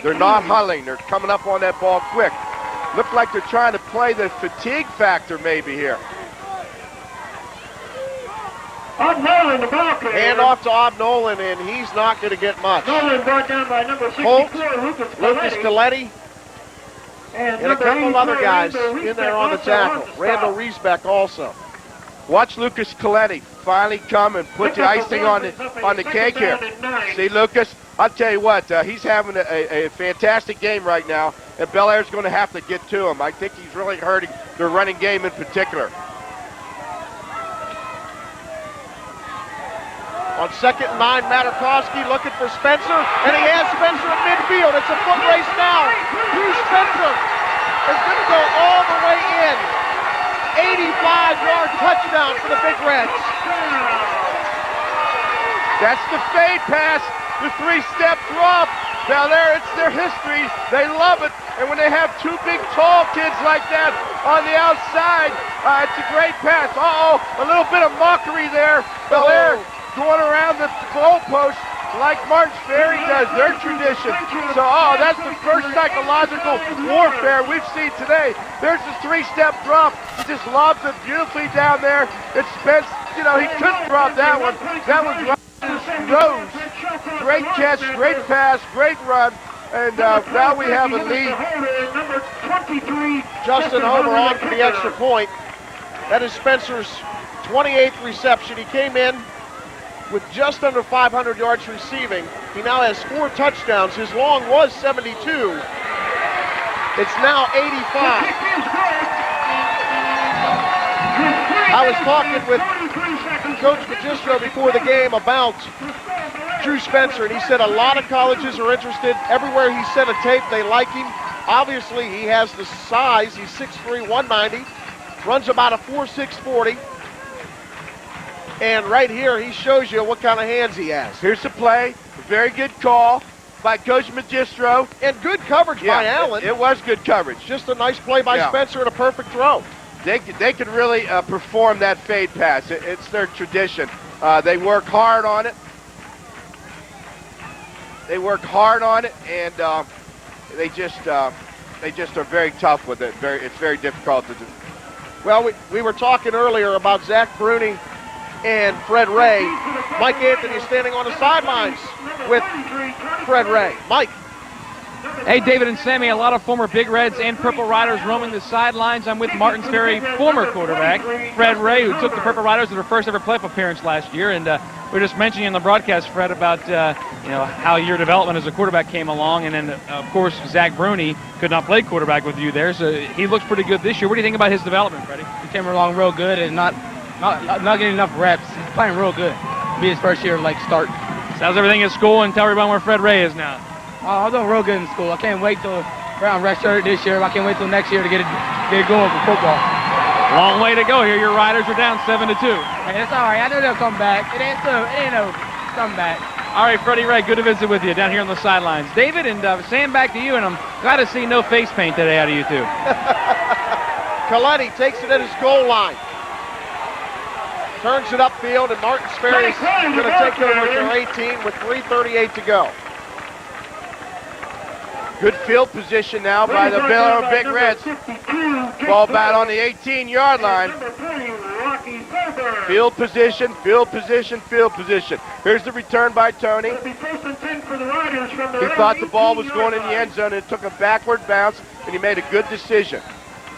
They're not huddling. They're coming up on that ball quick. Look like they're trying to play the fatigue factor maybe here. Nolan, the ball carrier. Hand off to Nolan, and he's not going to get much. Nolan brought down by number 64, Holt, Lucas Collette, and a couple of other guys in there on the tackle. Randall Riesbeck also. Watch Lucas Collette finally come and put the icing on the cake here. See, Lucas, I'll tell you what, he's having a fantastic game right now, and Bellaire's going to have to get to him. I think he's really hurting their running game in particular. On 2nd and 9, Materkoski looking for Spencer, and he has Spencer at midfield. It's a foot race now. Drew Spencer is going to go all the way in. 85-yard touchdown for the Big Reds. That's the fade pass, the 3-step drop. Bellaire, it's their history. They love it. And when they have two big, tall kids like that on the outside, it's a great pass. Uh-oh, a little bit of mockery there. Bellaire going around the goalpost like Ferry does, their tradition. So, that's the first psychological warfare we've seen today. There's the 3-step drop. He just lobs it beautifully down there. It's Spence, he couldn't drop that one. That was Rose. Great catch, great pass, great run. And now we have a lead. Justin Homer on for the extra point. That is Spencer's 28th reception. He came in with just under 500 yards receiving. He now has 4 touchdowns. His long was 72. It's now 85. I was talking with Coach Magistro before the game about Drew Spencer, and he said a lot of colleges are interested. Everywhere he sent a tape, they like him. Obviously, he has the size. He's 6'3", 190, runs about a 4.6 40. And right here, he shows you what kind of hands he has. Here's the play. A very good call by Coach Magistro. And good coverage by Allen. It was good coverage. Just a nice play by Spencer and a perfect throw. They could really perform that fade pass. It's their tradition. They work hard on it. And they just are very tough with it. It's very difficult to do. Well, we were talking earlier about Zach Bruney and Fred Ray. Mike Anthony is standing on the sidelines with Fred Ray. Mike. Hey, David and Sammy, a lot of former Big Reds and Purple Riders roaming the sidelines. I'm with Martins Ferry former quarterback, Fred Ray, who took the Purple Riders to their first ever playoff appearance last year. And we were just mentioning in the broadcast, Fred, about how your development as a quarterback came along. And then, of course, Zach Bruney could not play quarterback with you there. So he looks pretty good this year. What do you think about his development, Freddie? He came along real good and not getting enough reps. He's playing real good. Be his first year start. So how's everything at school? And tell everyone where Fred Ray is now. I'm doing real good in school. I can't wait till Brown redshirt this year. I can't wait till next year to get it going for football. Long way to go here. Your Riders are down 7-2. Hey, that's all right. I know they'll come back. It ain't no comeback. All right, Freddie Ray, good to visit with you down here on the sidelines. David and Sam, back to you, and I'm glad to see no face paint today out of you two. Collette takes it at his goal line. Turns it upfield, and Martins Ferry is going to take over at their 18 with 3:38 to go. Good field position now by the Bellaire Big Reds. Ball bat on the 18-yard line. Field position, field position, field position. Here's the return by Tony. He thought the ball was going in the end zone, and it took a backward bounce, and he made a good decision.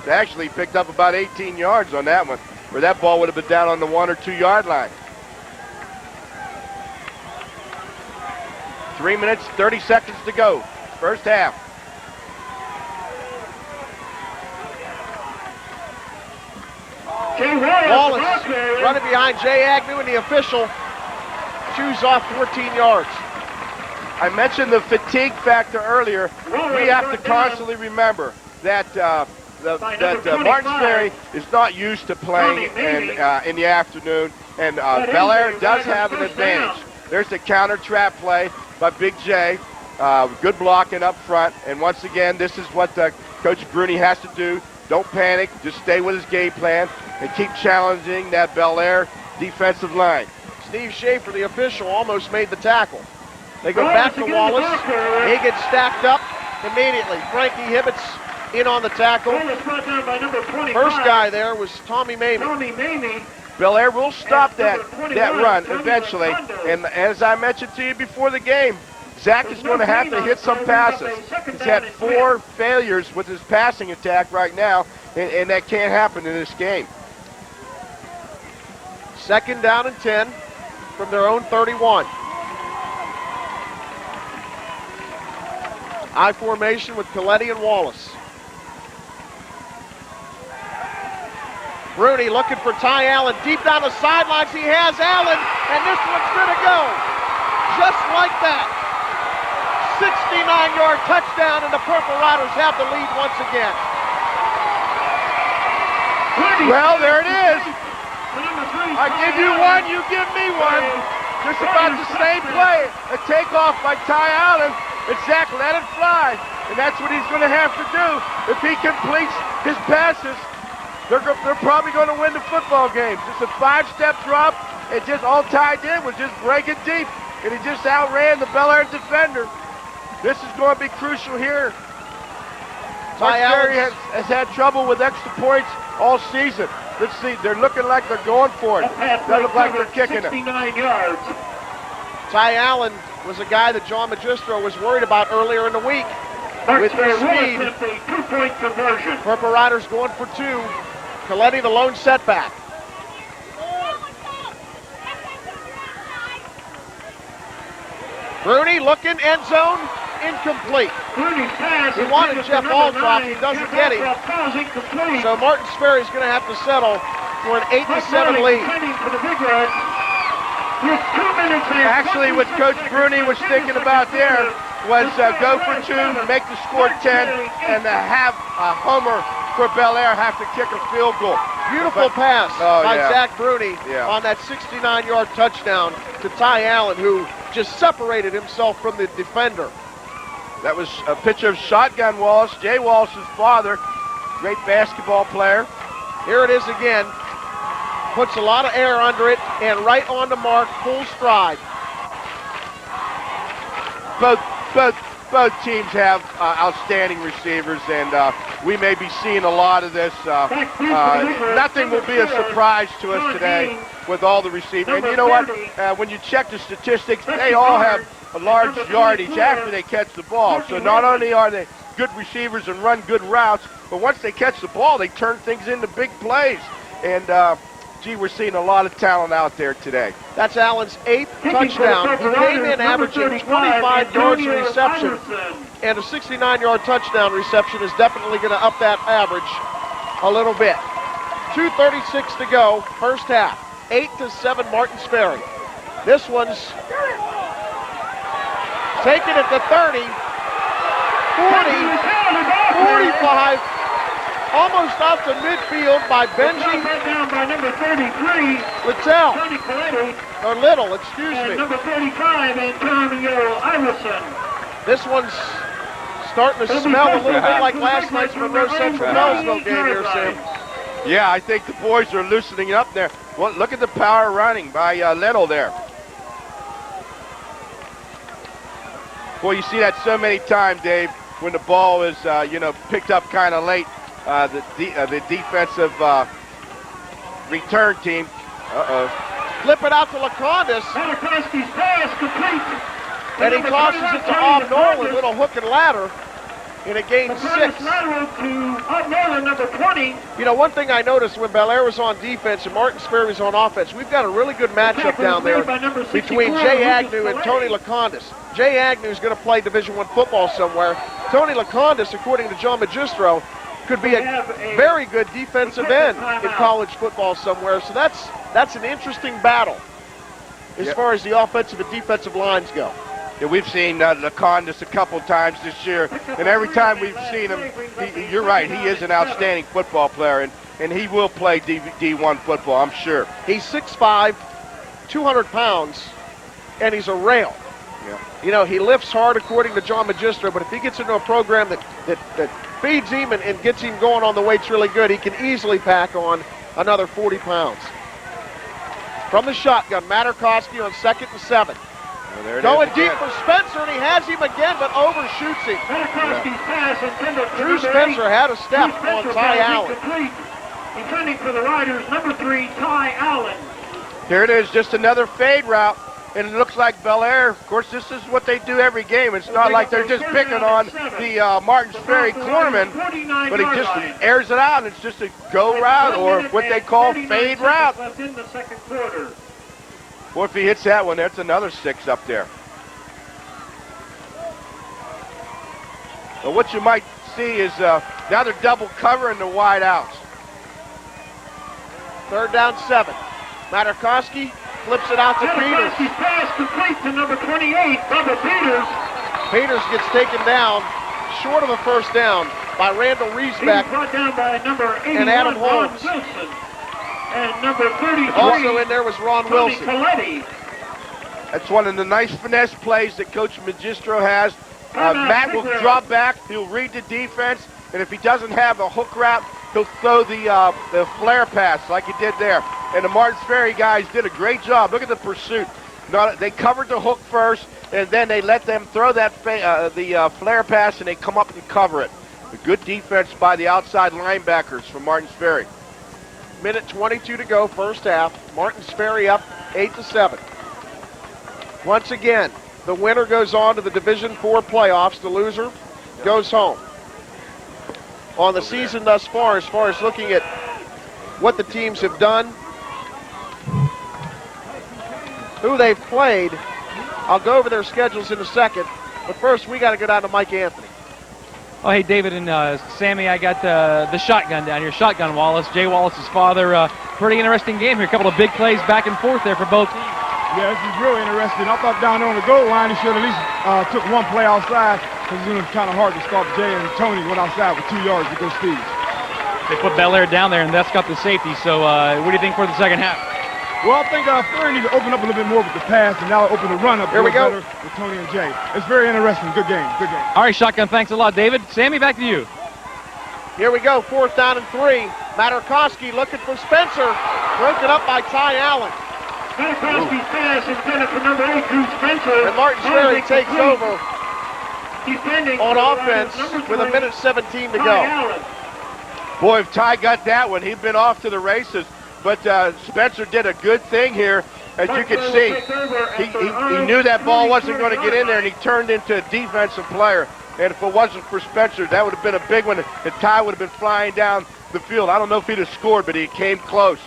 He actually picked up about 18 yards on that one, where that ball would have been down on the 1 or 2 yard line. 3 minutes, 30 seconds to go. First half. Wallace running behind Jay Agnew, and the official chews off 14 yards. I mentioned the fatigue factor earlier. We have to constantly remember that Martins Ferry is not used to playing in the afternoon, and Bellaire does have an advantage. There's the counter trap play by Big J. Good blocking up front, and once again, this is what Coach Bruney has to do. Don't panic, just stay with his game plan and keep challenging that Bellaire defensive line. Steve Schaefer, the official, almost made the tackle. They go back to Wallace. He gets stacked up immediately. Frankie Hibbits in on the tackle. First guy there was Tommy Mamie. Bellaire will stop that run eventually, and as I mentioned to you before the game, Zach is going to have to hit some passes. He's had 4 failures with his passing attack right now, and that can't happen in this game. 2nd down and 10 from their own 31. I formation with Collette and Wallace. Bruney looking for Ty Allen deep down the sidelines. He has Allen, and this one's going to go. Just like that. 69-yard touchdown, and the Purple Riders have the lead once again. Well, there it is. I give you one, you give me one. Just about the same play. A takeoff by Ty Allen, and Zach let it fly. And that's what he's going to have to do. If he completes his passes, they're probably going to win the football game. Just a 5-step drop, and just all Ty did was just break it deep. And he just outran the Bellaire defender. This is going to be crucial here. Ferry has had trouble with extra points all season. Let's see, they're looking like they're going for it. They look like they're kicking it. 69 yards. Ty Allen was a guy that John Magistro was worried about earlier in the week. With his speed, A 2-point conversion. Purple Riders going for 2. Collette the lone setback. Bruney looking, end zone, incomplete. He wanted Jeff Aldrop, he doesn't get him. So Martins Ferry is going to have to settle for an 8-7 lead. Actually, what Coach Bruney was thinking about there was go for 2, make the score 10, and have a homer for Bellaire have to kick a field goal. Beautiful pass by Zach Bruney on that 69-yard touchdown to Ty Allen, who just separated himself from the defender. That was a picture of Shotgun Wallace, Jay Wallace's father, great basketball player. Here it is again. Puts a lot of air under it, and right on the mark, full stride. Both teams have outstanding receivers, and we may be seeing a lot of this. Nothing will be a surprise to us today with all the receivers. And you know what? When you check the statistics, they all have a large yardage after they catch the ball. So not only are they good receivers and run good routes, but once they catch the ball, they turn things into big plays. And gee, we're seeing a lot of talent out there today. That's Allen's 8th touchdown. He came in averaging 25 yards reception, and a 69-yard touchdown reception is definitely going to up that average a little bit. 2:36 to go, first half. 8-7 Martins Ferry. This one's taken at the 30, 40, 45, almost out to midfield by Benji Little, excuse me. Number 35, Antonio Iverson. This one's starting to smell a little bit like last night's Monroe Central Bellsville game here, Sam. Yeah, I think the boys are loosening up there. Well, look at the power running by Little there. Boy, you see that so many times, Dave, when the ball is, picked up kind of late. The defensive return team. Flip it out to Lekanudos. Materkoski's pass complete. And he tosses it to Nolan, little hook and ladder, and it gains 6. Lateral to Nolan, number 20. You know, one thing I noticed when Bellaire was on defense and Martins Ferry was on offense, we've got a really good matchup down there between Jay Agnew and Tony Lekanudos. Jay Agnew is going to play Division I football somewhere. Tony Lekanudos, according to John Magistro, could be a very good defensive end in college football somewhere. So that's an interesting battle as far as the offensive and defensive lines go. we've seen Lekanudos a couple times this year, and every time we've seen him, you're right, he is an outstanding football player, and he will play D1 football, I'm sure. He's 6'5", 200 pounds, and he's a rail. Yeah. You know, he lifts hard according to John Magistro, but if he gets into a program that feeds him and gets him going on the weights really good, he can easily pack on another 40 pounds. From the shotgun, Materkoski on 2nd and 7. Well, going deep for Spencer, and he has him again, but overshoots him. Materkoski's pass intended for Drew number Spencer 8. had a step Drew on Spencer Ty pass Allen. incomplete. Intending for the Riders, number 3, Ty Allen. Here it is, just another fade route, and it looks like Bellaire. Of course, this is what they do every game. It's not like they're just picking on the Martins Ferry cornerman, but he just airs it out, and it's just a go route, or what they call fade route. Left in the second quarter. Boy, if he hits that one, that's another 6 up there. But what you might see is now they're double covering the wide outs. 3rd down 7. Materkoski flips it out to Peters. Materkoski's pass complete to number 28, Bubba Peters. Peters gets taken down short of a first down by Randall He's Riesbeck. brought down by number 81, And Adam Ron Holmes. Wilson. And number 33, Also in there was Ron Tony Wilson. Collette. That's one of the nice finesse plays that Coach Magistro has. Matt will drop back, he'll read the defense, and if he doesn't have a hook route, he'll throw the flare pass like he did there. And the Martins Ferry guys did a great job. Look at the pursuit. They covered the hook first, and then they let them throw that flare pass, and they come up and cover it. A good defense by the outside linebackers from Martins Ferry. Minute 22 to go, first half. Martins Ferry up 8-7. Once again, the winner goes on to the Division IV playoffs. The loser goes home. On the season thus far as looking at what the teams have done, who they've played, I'll go over their schedules in a second. But first, we got to go down to Mike Anthony. Oh, hey, David and Sammy, I got the shotgun down here. Shotgun Wallace, Jay Wallace's father. Pretty interesting game here. A couple of big plays back and forth there for both teams. Yeah, this is really interesting. I thought down there on the goal line, he should at least took one play outside, because it was kind of hard to stop. Jay and Tony went outside with 2 yards to go speed. They put Bellaire down there, and that's got the safety. So what do you think for the second half? Well, I think Ferry needs to open up a little bit more with the pass, and now open the run up Here we go. better with Tony and Jay. It's very interesting. Good game. Good game. All right, Shotgun, thanks a lot, David. Sammy, back to you. Here we go, 4th down and 3. Materkoski looking for Spencer. Broken up by Ty Allen. Materkoski's pass intended for number 8, Drew Spencer. And Martins Ferry takes over Defending on for offense number with a 20, minute 17 to Ty go. Allen. Boy, if Ty got that one, he'd been off to the races. But Spencer did a good thing here, as you can see. He knew that ball wasn't going to get in there, and he turned into a defensive player. And if it wasn't for Spencer, that would have been a big one, and Ty would have been flying down the field. I don't know if he'd have scored, but he came close.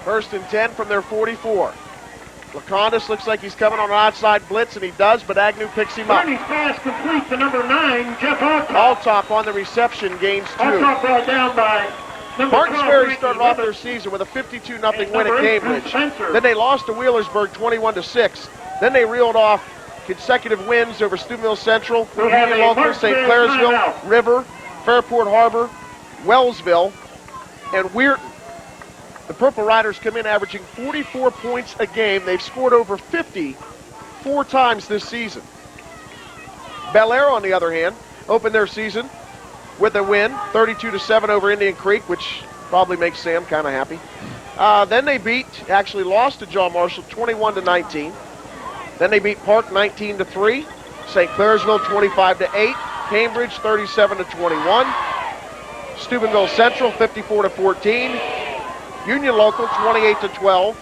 1st and 10 from their 44. Lekanudos looks like he's coming on an outside blitz, and he does, but Agnew picks him up. Bernie's pass complete to number 9, Jeff Altop. Altop on the reception, gains 2. Altop brought down by number Martins 12, Ferry Frankie. started off their season with a 52-0 win number at 8, Drew Cambridge. Spencer. Then they lost to Wheelersburg 21-6. Then they reeled off consecutive wins over Steubenville Central, We have Union a Local, Martins St. Ferry Clairsville, timeout. River, Fairport Harbor, Wellsville, and Weirton. The Purple Riders come in averaging 44 points a game. They've scored over 50 4 times this season. Bellaire, on the other hand, opened their season with a win, 32-7 over Indian Creek, which probably makes Sam kind of happy. Then they actually lost to John Marshall 21-19. Then they beat Park 19-3, St. Clairsville 25-8, Cambridge 37-21, Steubenville Central 54-14, Union Local 28-12.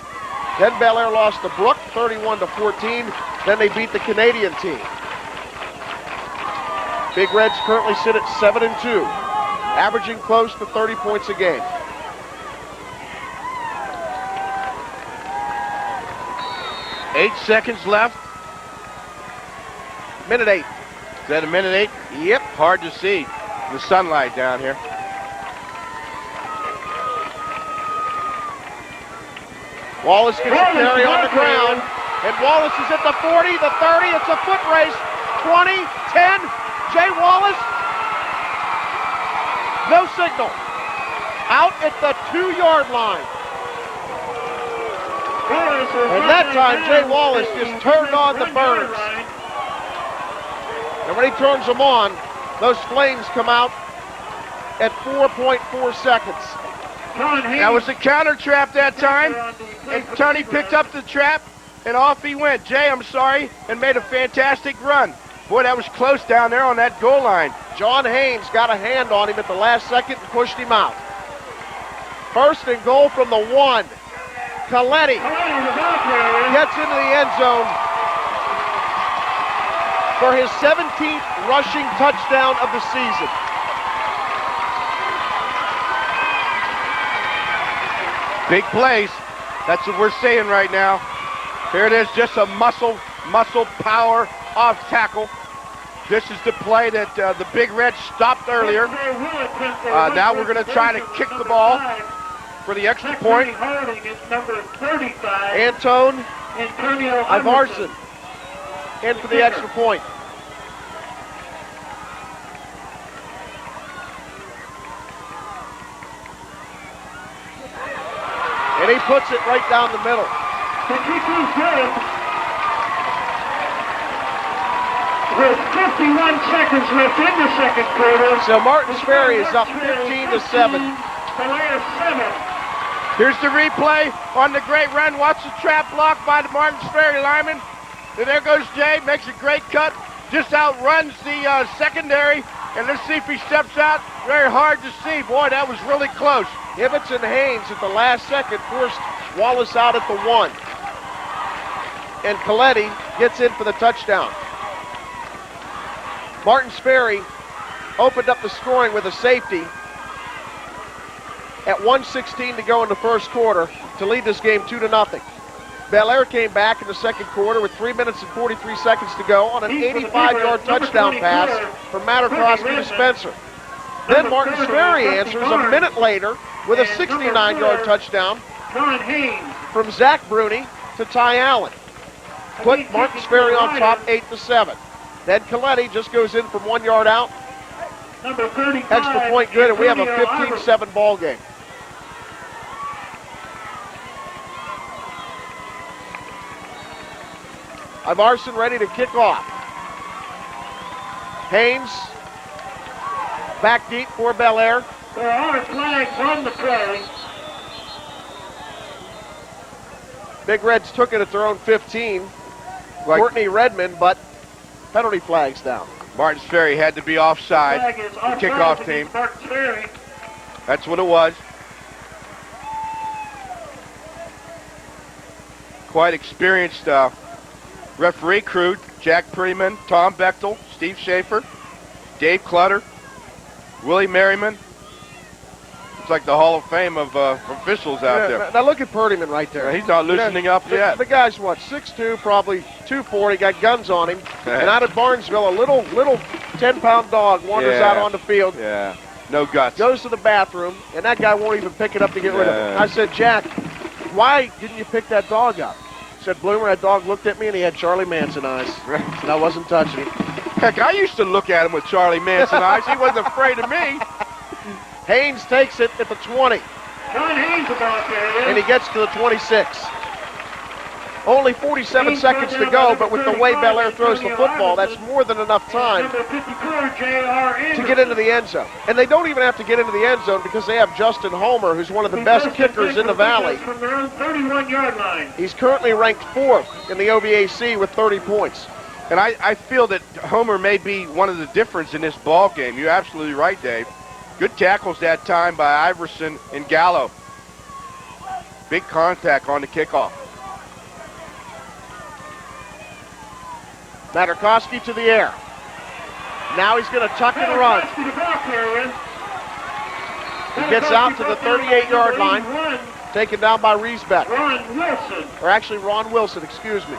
Then Bellaire lost to Brook 31-14. Then they beat the Canadian team. Big Reds currently sit at 7-2, averaging close to 30 points a game. Eight seconds left. Minute 8. Is that a minute 8? Yep. Hard to see the sunlight down here. Wallace gets a carry on the ground, and Wallace is at the 40, the 30, it's a foot race, 20, 10, Jay Wallace, no signal, out at the 2-yard line. And that time, Jay Wallace just turned on the burners. And when he turns them on, those flames come out at 4.4 seconds. That was a counter trap that time, and Tony picked up the trap, and off he went. Jay, I'm sorry, and made a fantastic run. Boy, that was close down there on that goal line. John Haynes got a hand on him at the last second and pushed him out. First and goal from the 1. Collette gets into the end zone for his 17th rushing touchdown of the season. Big plays. That's what we're saying right now. Here it is, just a muscle power off tackle. This is the play that the Big Red stopped earlier. Now we're going to try to kick the ball for the extra point. Antone Ivarson in for the extra point. And he puts it right down the middle. The kick is good. With 51 seconds left in the second quarter. So Martin's Ferry is up 15-7. Bellaire 7. Here's the replay on the great run. Watch the trap block by the Martin's Ferry lineman. And there goes Jay, makes a great cut. Just outruns the secondary. And let's see if he steps out. Very hard to see. Boy, that was really close. Hibbits and Haynes at the last second forced Wallace out at the 1. And Collette gets in for the touchdown. Martin's Ferry opened up the scoring with a safety at 1:16 to go in the first quarter to lead this game 2-0. Bellaire came back in the second quarter with 3 minutes and 43 seconds to go on an 85-yard touchdown pass from Materkoski to Spencer. Then Martin's Ferry answers a minute later with a 69-yard touchdown from Zach Bruney to Ty Allen. Put Martin's Ferry on top 8-7. Then Collette just goes in from 1 yard out. Extra point good, and we have a 15-7 ball game. Ivarson ready to kick off. Haynes back deep for Bellaire. There are flags on the play. Big Reds took it at their own 15. Courtney Redmond, but penalty flags down. Martin's Ferry had to be offside. The kickoff team. That's what it was. Quite experienced referee crew. Jack Preeman, Tom Bechtel, Steve Schaefer, Dave Clutter, Willie Merriman. It's like the Hall of Fame of officials out there. Now look at Purdyman right there. He's not loosening up yet. The guy's what, 6'2", probably 240, got guns on him. And out at Barnesville, a little 10-pound dog wanders out on the field. Yeah, no guts. Goes to the bathroom, and that guy won't even pick it up to get rid of it. I said, Jack, why didn't you pick that dog up? He said, Bloomer, that dog looked at me and he had Charlie Manson eyes. And I wasn't touching him. Heck, I used to look at him with Charlie Manson eyes. He wasn't afraid of me. Haynes takes it at the 20. John Haynes about there. And he gets to the 26. Only 47 seconds to go, but with the way Bellaire throws the football, that's more than enough time to get into the end zone. And they don't even have to get into the end zone because they have Justin Homer, who's one of the best kickers in the Valley. From their own 31-yard line. He's currently ranked 4th in the OVAC with 30 points. And I feel that Homer may be one of the difference in this ball game. You're absolutely right, Dave. Good tackles that time by Iverson and Gallo. Big contact on the kickoff. Materkoski to the air. Now he's going to tuck and run. He gets out to the 38-yard line, taken down by Riesbeck. Or actually Ron Wilson, excuse me.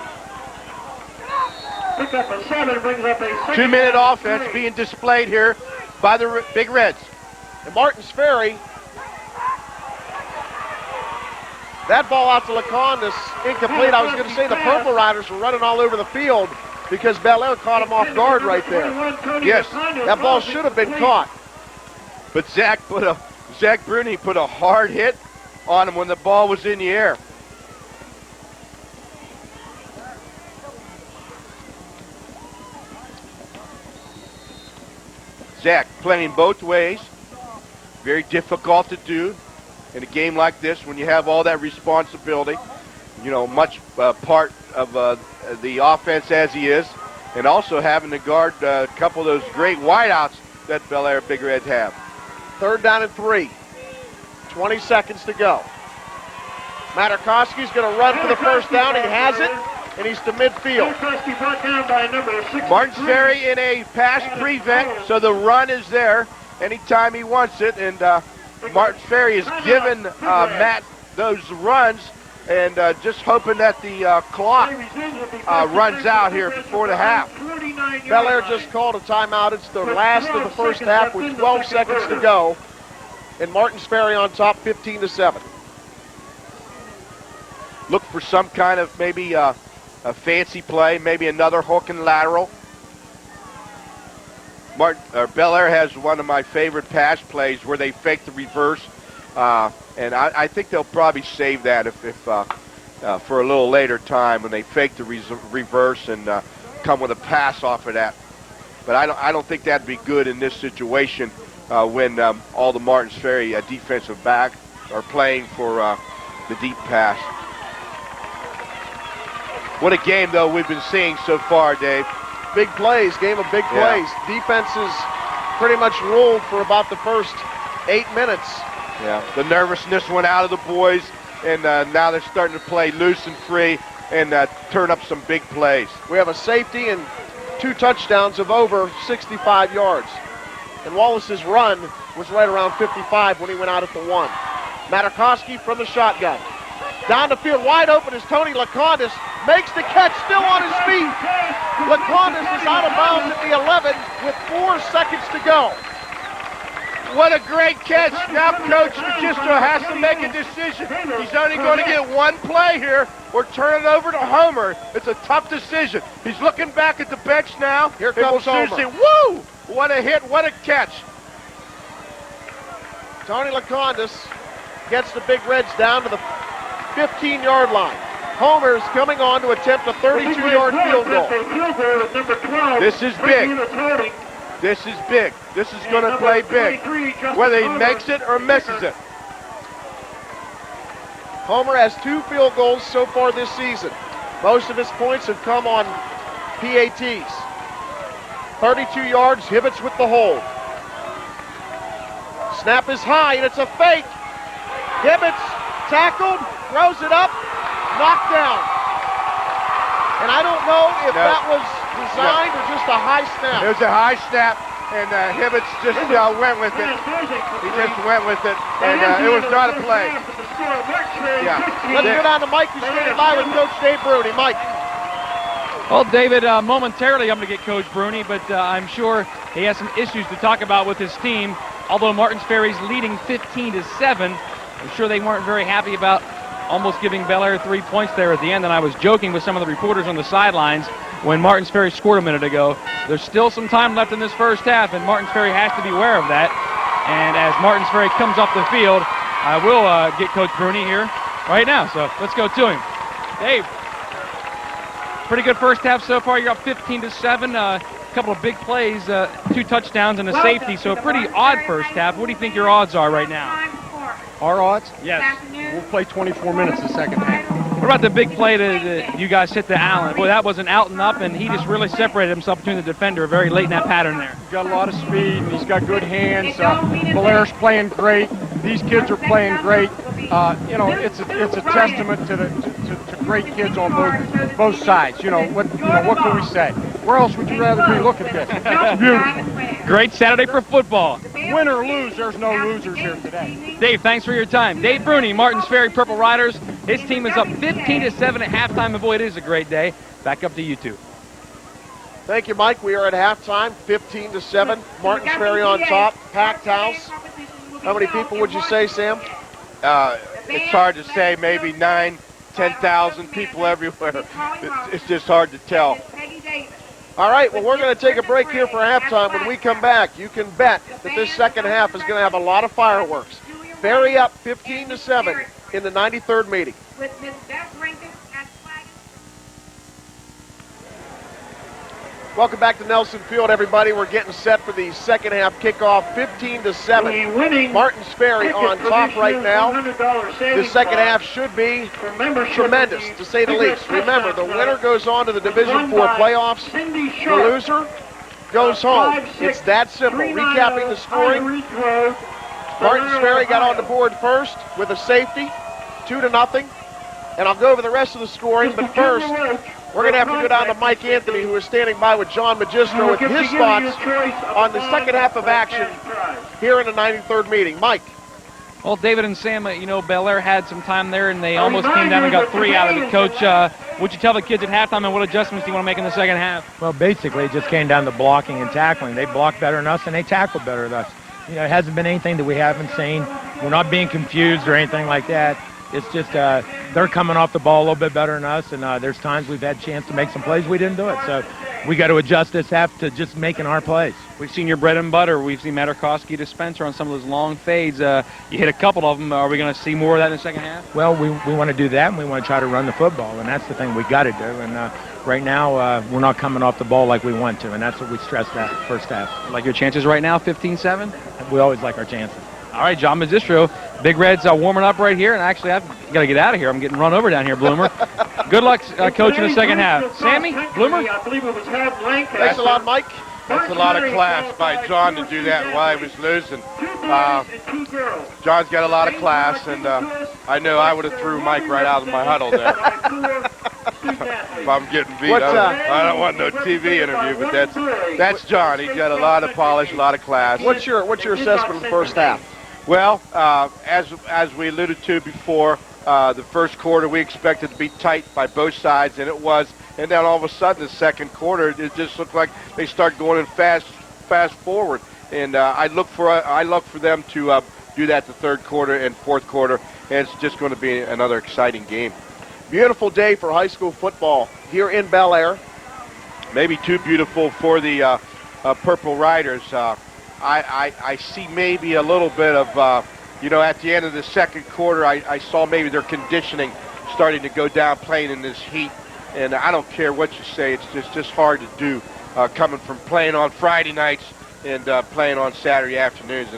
Pick up a 7, brings up a 2-minute offense being displayed here by the Big Reds. And Martin's Ferry That ball out to Lekanudos, incomplete. I was going to say the Purple Riders were running all over the field because Bellaire caught him off guard right there. Yes, that ball should have been caught. But Zach Bruney put a hard hit on him when the ball was in the air. Zach playing both ways. Very difficult to do in a game like this when you have all that responsibility. You know, much part of the offense as he is, and also having to guard a couple of those great wideouts that Bellaire Big Reds have. 3rd down and 3. 20 seconds to go. Materkoski's going to run for the first down. He has it, and he's to midfield. Martin's Ferry in a pass prevent, so the run is there anytime he wants it, and Martin Ferry has given Matt those runs, and just hoping that the clock runs out here before the half. Bellaire just called a timeout. It's the last of the first half with 12 seconds to go, and Martin's Ferry on top 15-7. Look for some kind of maybe a fancy play, maybe another hook and lateral. Bellaire has one of my favorite pass plays where they fake the reverse, and I think they'll probably save that if for a little later time when they fake the reverse and come with a pass off of that. But I don't think that'd be good in this situation when all the Martins Ferry defensive back are playing for the deep pass. What a game, though, we've been seeing so far, Dave. Big plays, game of big plays. Defenses pretty much ruled for about the first 8 minutes. Yeah, the nervousness went out of the boys, and now they're starting to play loose and free and turn up some big plays. We have a safety and 2 touchdowns of over 65 yards. And Wallace's run was right around 55 when he went out at the 1. Materkoski from the shotgun. Down the field, wide open is Tony Lekanudos. Makes the catch, still on his feet. Lekanudos is out of bounds at the 11 with 4 seconds to go. What a great catch. Now Coach Magisto has to make a decision. He's only going to get one play here or turn it over to Homer. It's a tough decision. He's looking back at the bench now. Here comes Homer. Say, woo! What a hit, what a catch. Tony Lekanudos gets the Big Reds down to the 15-yard line. Homer's coming on to attempt a 32-yard field goal. This is big. This is big. This is going to play big, whether he makes it or misses it. Homer has 2 field goals so far this season. Most of his points have come on PATs. 32 yards, Hibbits with the hold. Snap is high, and it's a fake. Hibbits tackled, throws it up, knocked down. And I don't know if that was designed or just a high snap. It was a high snap, and Hibbits just went with it. He just went with it, and it was not a play. Yeah. Let's go down to Mike, who's standing by with Coach Dave Bruney. Mike. Well, David, momentarily I'm going to get Coach Bruney, but I'm sure he has some issues to talk about with his team. Although Martins Ferry's leading 15-7, I'm sure they weren't very happy about almost giving Bellaire 3 points there at the end, and I was joking with some of the reporters on the sidelines when Martins Ferry scored a minute ago. There's still some time left in this first half, and Martins Ferry has to be aware of that. And as Martins Ferry comes off the field, I will get Coach Bruney here right now, so let's go to him. Dave, pretty good first half so far. You're up 15-7. A couple of big plays, 2 touchdowns and a safety, so a pretty odd first half. What do you think your odds are right now? Our odds? Yes. We'll play 24 minutes the second half. What about the big play that you guys hit to Allen? Boy, that was an out and up, and he just really separated himself between the defender very late in that pattern there. He's got a lot of speed, and he's got good hands. Bellaire's playing great. These kids are playing great. You know, it's a testament to great kids on both sides. What can we say? Where else would you rather be? Look at this. It's beautiful. Great Saturday for football. Win or lose, there's no losers here today. Dave, thanks for your time. Dave Bruney, Martins Ferry Purple Riders. His team is up 15-7 at halftime, and boy, it is a great day. Back up to you two. Thank you, Mike. We are at halftime, 15-7. Martins Ferry on top, packed house. How many people would you say, Sam? it's hard to say, maybe 9,000, 10,000 people everywhere. It's just hard to tell. All right, well, we're going to take a break here for halftime. When we come back, you can bet that this second half is going to have a lot of fireworks. Ferry up 15-7 in the 93rd meeting. Welcome back to Nelson Field, everybody. We're getting set for the second half kickoff, 15-7. Martin's Ferry on top right now. The second half should be tremendous, to say the least. Remember, the winner goes on to the Division IV playoffs. The loser goes home. It's that simple. Recapping the scoring, Martin's Ferry got on the board first with a safety, 2-0. And I'll go over the rest of the scoring, but first, we're going to have to go down to Mike Anthony, who is standing by with John Magistro with his thoughts on the second half of action here in the 93rd meeting. Mike. Well, David and Sam, Bellaire had some time there, and they almost came down and got 3 out of it. Coach, what'd you tell the kids at halftime, and what adjustments do you want to make in the second half? Well, basically, it just came down to blocking and tackling. They blocked better than us, and they tackled better than us. It hasn't been anything that we haven't seen. We're not being confused or anything like that. It's just they're coming off the ball a little bit better than us, and there's times we've had a chance to make some plays. We didn't do it, so we got to adjust this half to just making our plays. We've seen your bread and butter. We've seen Materkoski to Spencer on some of those long fades. You hit a couple of them. Are we going to see more of that in the second half? Well, we want to do that, and we want to try to run the football, and that's the thing we got to do. And right now, we're not coming off the ball like we want to, and that's what we stressed that first half. Like your chances right now, 15-7? We always like our chances. All right, John Magistro. Big Red's warming up right here, and actually I've got to get out of here. I'm getting run over down here, Bloomer. Good luck coaching the second half. Sammy, Bloomer? Thanks a lot, Mike. That's a lot of class by John to do that while he was losing. John's got a lot of class, and I know I would have threw Mike right out of my huddle there. If I'm getting beat, I don't want no TV interview, but that's John. He's got a lot of polish, a lot of class. What's your assessment of the first half? Well, as we alluded to before, the first quarter we expected to be tight by both sides, and it was. And then all of a sudden, the second quarter, it just looked like they start going in fast forward. And I look for them to do that the third quarter and fourth quarter, and it's just going to be another exciting game. Beautiful day for high school football here in Bellaire. Maybe too beautiful for the Purple Riders. I see maybe a little bit of, at the end of the second quarter, I saw maybe their conditioning starting to go down playing in this heat. And I don't care what you say, it's just hard to do coming from playing on Friday nights and playing on Saturday afternoons.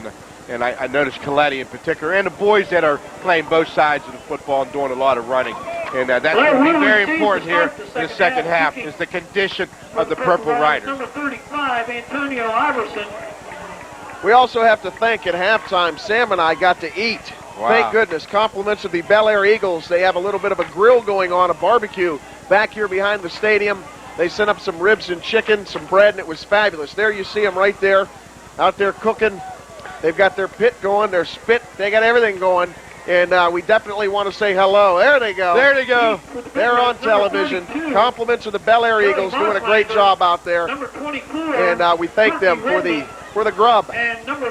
And I noticed Collette in particular, and the boys that are playing both sides of the football and doing a lot of running. And that's going to be very important here in the second half, is the condition of the Purple Riders. Number 35, Antonio Iverson. We also have to thank at halftime, Sam and I got to eat. Wow. Thank goodness. Compliments of the Bellaire Eagles. They have a little bit of a grill going on, a barbecue back here behind the stadium. They sent up some ribs and chicken, some bread, and it was fabulous. There you see them right there, out there cooking. They've got their pit going, their spit. They got everything going. And we definitely want to say hello. There they go. There they go. They're on television. Compliments of the Bellaire Eagles doing a great job out there. And we thank them for the grub,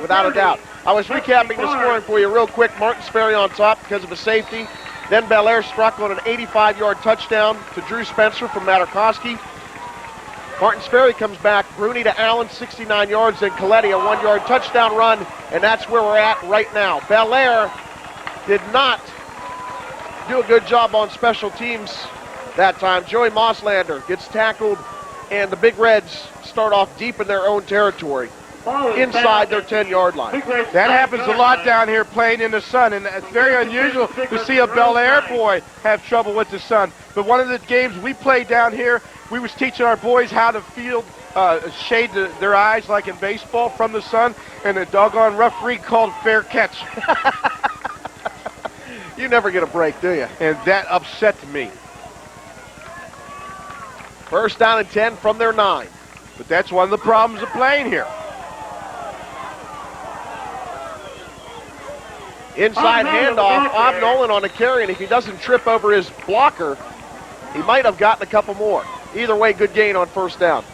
without a doubt. I was recapping the scoring for you real quick. Martin's Ferry on top because of a safety. Then Bellaire struck on an 85-yard touchdown to Drew Spencer from Materkoski. Martin's Ferry comes back. Bruney to Allen, 69 yards. Then Collette, a 1-yard touchdown run. And that's where we're at right now. Bellaire did not do a good job on special teams that time. Joey Mosslander gets tackled, and the Big Reds start off deep in their own territory, inside their 10-yard line. That happens a lot down here playing in the sun, and it's very unusual to see a Bellaire boy have trouble with the sun. But one of the games we played down here, we was teaching our boys how to field, shade their eyes like in baseball from the sun, and the doggone referee called fair catch. You never get a break, do you? And that upset me. First down and 10 from their 9. But that's one of the problems of playing here. Inside handoff, off Nolan on a carry, and if he doesn't trip over his blocker, he might have gotten a couple more. Either way, good gain on first down.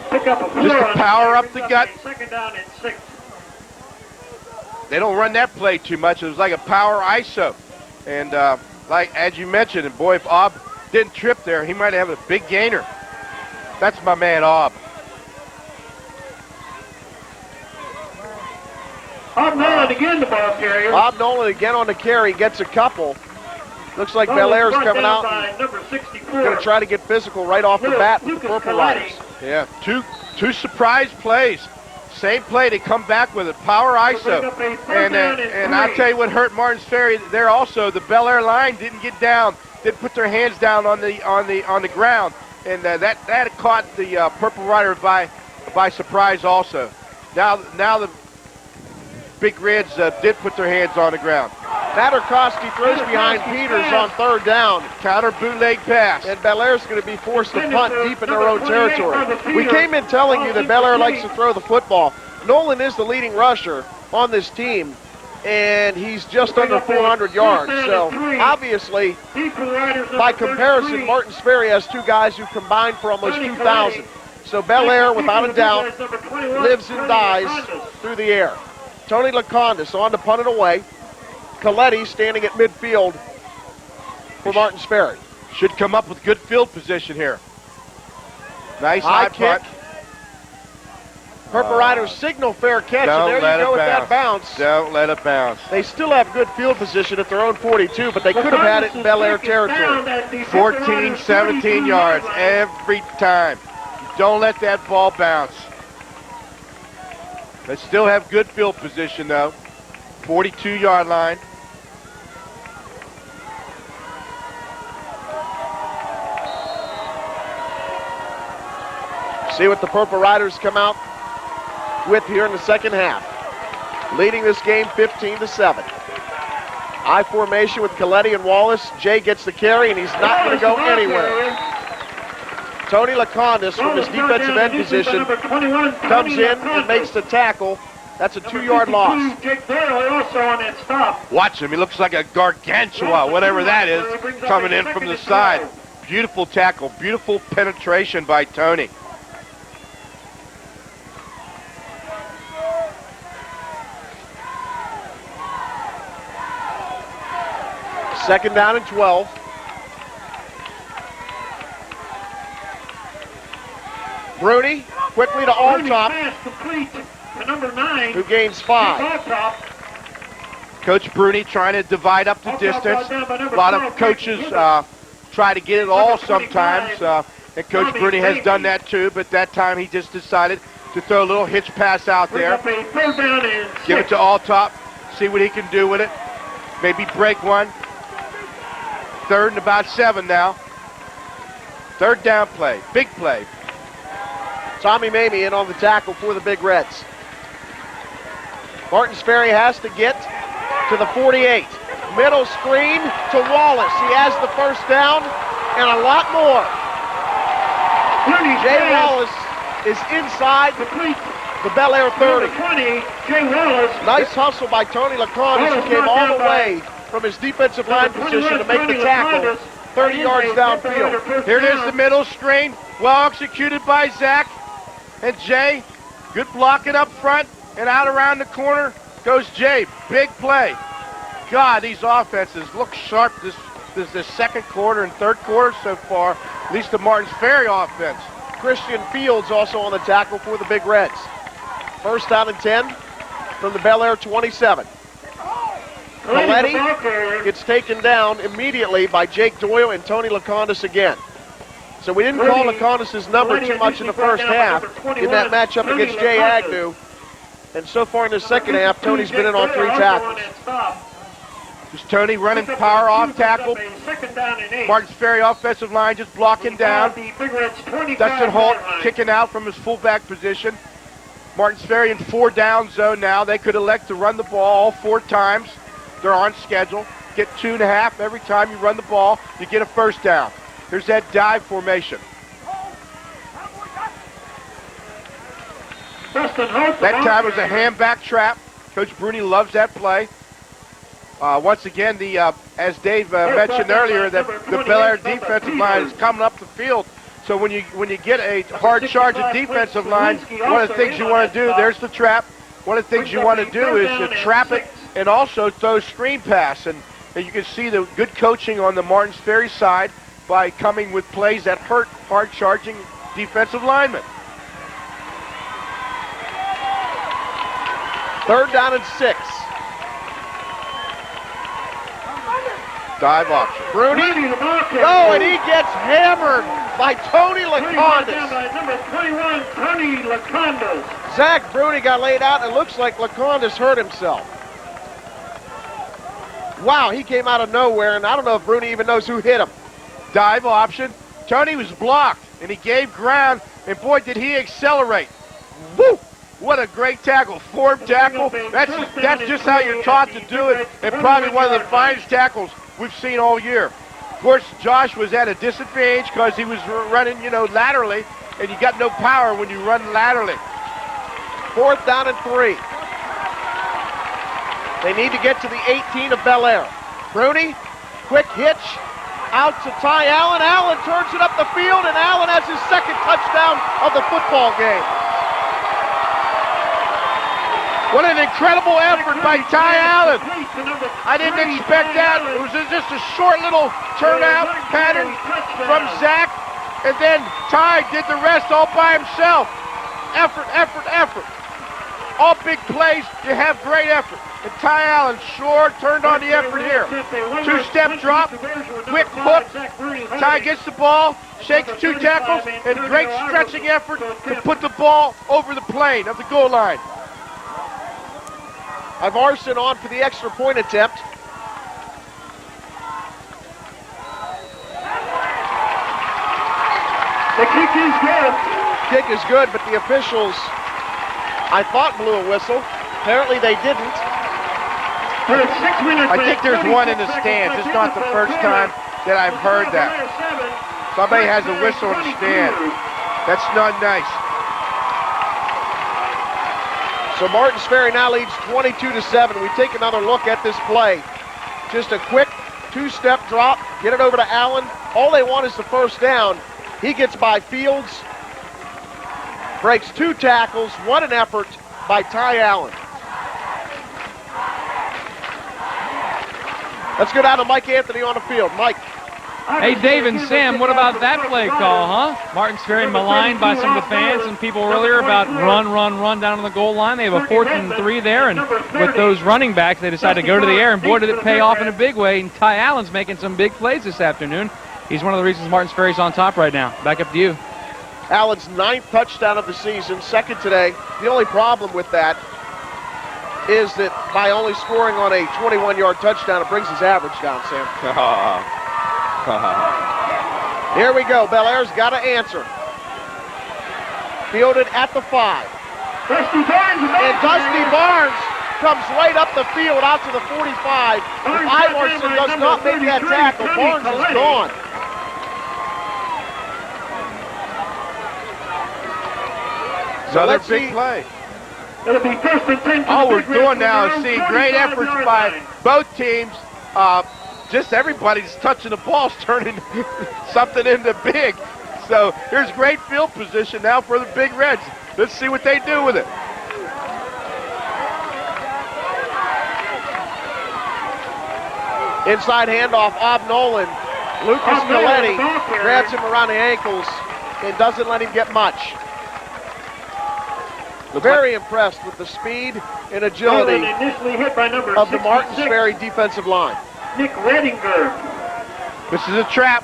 Pick up a Just to power up the gut. Second down and 6. They don't run that play too much. It was like a power ISO. And like as you mentioned, and boy, if Obb didn't trip there, he might have a big gainer. That's my man, Obb. Bob Nolan again, the ball carrier. Bob Nolan again on the carry, gets a couple. Looks like Bellaire's coming out and going to try to get physical right off the bat with the Purple Riders. Yeah, two surprise plays. Same play, they come back with it. Power ISO. And I'll tell you what hurt Martin's Ferry there also. The Bellaire line didn't get down, didn't put their hands down on the ground. And that caught the Purple Rider by surprise also. Now the Big Reds did put their hands on the ground. Materkoski throws behind Peters on third down. Counter bootleg pass. And Bellaire's going to be forced to punt deep in their own territory. We came in telling you that Bellaire likes to throw the football. Nolan is the leading rusher on this team, and he's just under 400 yards. So obviously, by comparison, Martin's Ferry has two guys who combined for almost 2,000. So Bellaire, without a doubt, lives and dies through the air. Tony Lekanudos on to punt it away. Collette standing at midfield for Martin's Ferry. Should come up with good field position here. Nice high punt. kick. Purple Riders signal fair catch, and there you go with that bounce. Don't let it bounce. They still have good field position at their own 42, but they could have had it in Bellaire territory. 14, 17 yards every time. Don't let that ball bounce. They still have good field position, though. 42-yard line. See what the Purple Riders come out with here in the second half. Leading this game 15-7. I formation with Collette and Wallace. Jay gets the carry, and he's not going to go anywhere. Tony Lekanudos from his defensive end position comes in and makes the tackle. That's a 2-yard loss. Jake Doyle also on that stop. Watch him. He looks like a gargantua, whatever that is, coming in from the side. Beautiful tackle. Beautiful penetration by Tony. Second down and 12. Bruney quickly to Alltop, who gains 5. Coach Bruney trying to divide up the distance. A lot of coaches try to get it all sometimes, and Coach Bruney has done that too, but that time he just decided to throw a little hitch pass out there. Give it to Alltop, see what he can do with it. Maybe break one. Third and about 7 now. Third down play, big play. Tommy Mamie in on the tackle for the Big Reds. Martin's Ferry has to get to the 48. Middle screen to Wallace. He has the first down and a lot more. Jay Wallace is inside the Bellaire 30. Nice hustle by Tony Lekanudos, who came all the way from his defensive line position to make the tackle 30 yards downfield. Here it is, the middle screen. Well executed by Zach and Jay. Good blocking up front, and out around the corner goes Jay. Big play. God, these offenses look sharp this second quarter and third quarter so far, at least the Martin's Ferry offense. Christian Fields also on the tackle for the Big Reds. First down and 10 from the Bellaire 27. Collette gets taken down immediately by Jake Doyle and Tony Lekanudos again. So we didn't call Lekanudos' number too much in the first half in that matchup against Jay Agnew. And so far in the second half, Tony's been in on 3 tackles. Just Tony running power off tackle. Martin's Ferry offensive line just blocking down. Dustin Holt kicking out from his fullback position. Martin's Ferry in 4-down zone now. They could elect to run the ball all 4 times. They're on schedule. Get 2.5 every time you run the ball. You get a first down. Here's that dive formation. That time was a hand-back trap. Coach Bruney loves that play. Once again, as Dave mentioned earlier, the Bellaire defensive line is coming up the field. So when you get a hard charge at defensive line, one of the things you want to do, there's the trap. one of the things you want to do is to trap it and also throw screen pass. And you can see the good coaching on the Martins Ferry side by coming with plays that hurt hard-charging defensive linemen. 3rd down and 6. Dive option. Bruney. Oh, and he gets hammered by Tony Lekanudos. Number 21, Tony Lekanudos. Zach Bruney got laid out, and it looks like Lekanudos hurt himself. Wow, he came out of nowhere, and I don't know if Bruney even knows who hit him. Dive option. Tony was blocked, and he gave ground, and boy, did he accelerate. Woo! What a great tackle. Form tackle. That's just how you're taught to do it, and probably one of the finest tackles we've seen all year. Of course, Josh was at a disadvantage because he was running, laterally, and you got no power when you run laterally. 4th down and 3. They need to get to the 18 of Bellaire. Bruney, quick hitch, out to Ty Allen. Allen turns it up the field, and Allen has his 2nd touchdown of the football game. What an incredible effort by Ty Allen. I didn't expect that. It was just a short little turnout pattern from Zach, and then Ty did the rest all by himself. Effort, effort, effort. All big plays, you have great effort. And Ty Allen sure turned on the effort here. 2-step drop, quick hook. Ty gets the ball, shakes 2 tackles, and great stretching effort to put the ball over the plane of the goal line. Iverson on for the extra point attempt. The kick is good. Kick is good, but the officials, I thought, blew a whistle. Apparently they didn't. I think there's one in the stands. It's not the first time that I've heard that. Somebody has a whistle in the stand. That's not nice. So Martins Ferry now leads 22-7. We take another look at this play. Just a quick 2-step drop, get it over to Allen. All they want is the 1st down. He gets by Fields, breaks 2 tackles. What an effort by Ty Allen. Let's go down to Mike Anthony on the field. Mike. Hey, Dave and Sam, what about that play call, huh? Martins Ferry maligned by some of the fans and people earlier about run down to the goal line. They have a 4th and 3 there, and with those running backs, they decided to go to the air, and boy, did it pay off in a big way. And Ty Allen's making some big plays this afternoon. He's one of the reasons Martins Ferry's on top right now. Back up to you. Allen's 9th touchdown of the season, 2nd today. The only problem with that is that by only scoring on a 21-yard touchdown, it brings his average down, Sam. Here we go. Bellaire's got to answer. Fielded at the 5. And Dusty Barnes comes right up the field out to the 45. If Iverson does not make that tackle, Barnes is gone. Another big play. It'll be 1st and 10. All we're doing now is seeing great efforts by both teams. Just everybody's touching the ball, turning something into big. So here's great field position now for the Big Reds. Let's see what they do with it. Inside handoff, Nolan. Lucas Collette grabs him around the ankles and doesn't let him get much. Very impressed with the speed and agility of the Martins Ferry defensive line. Nick Redinger. This is a trap.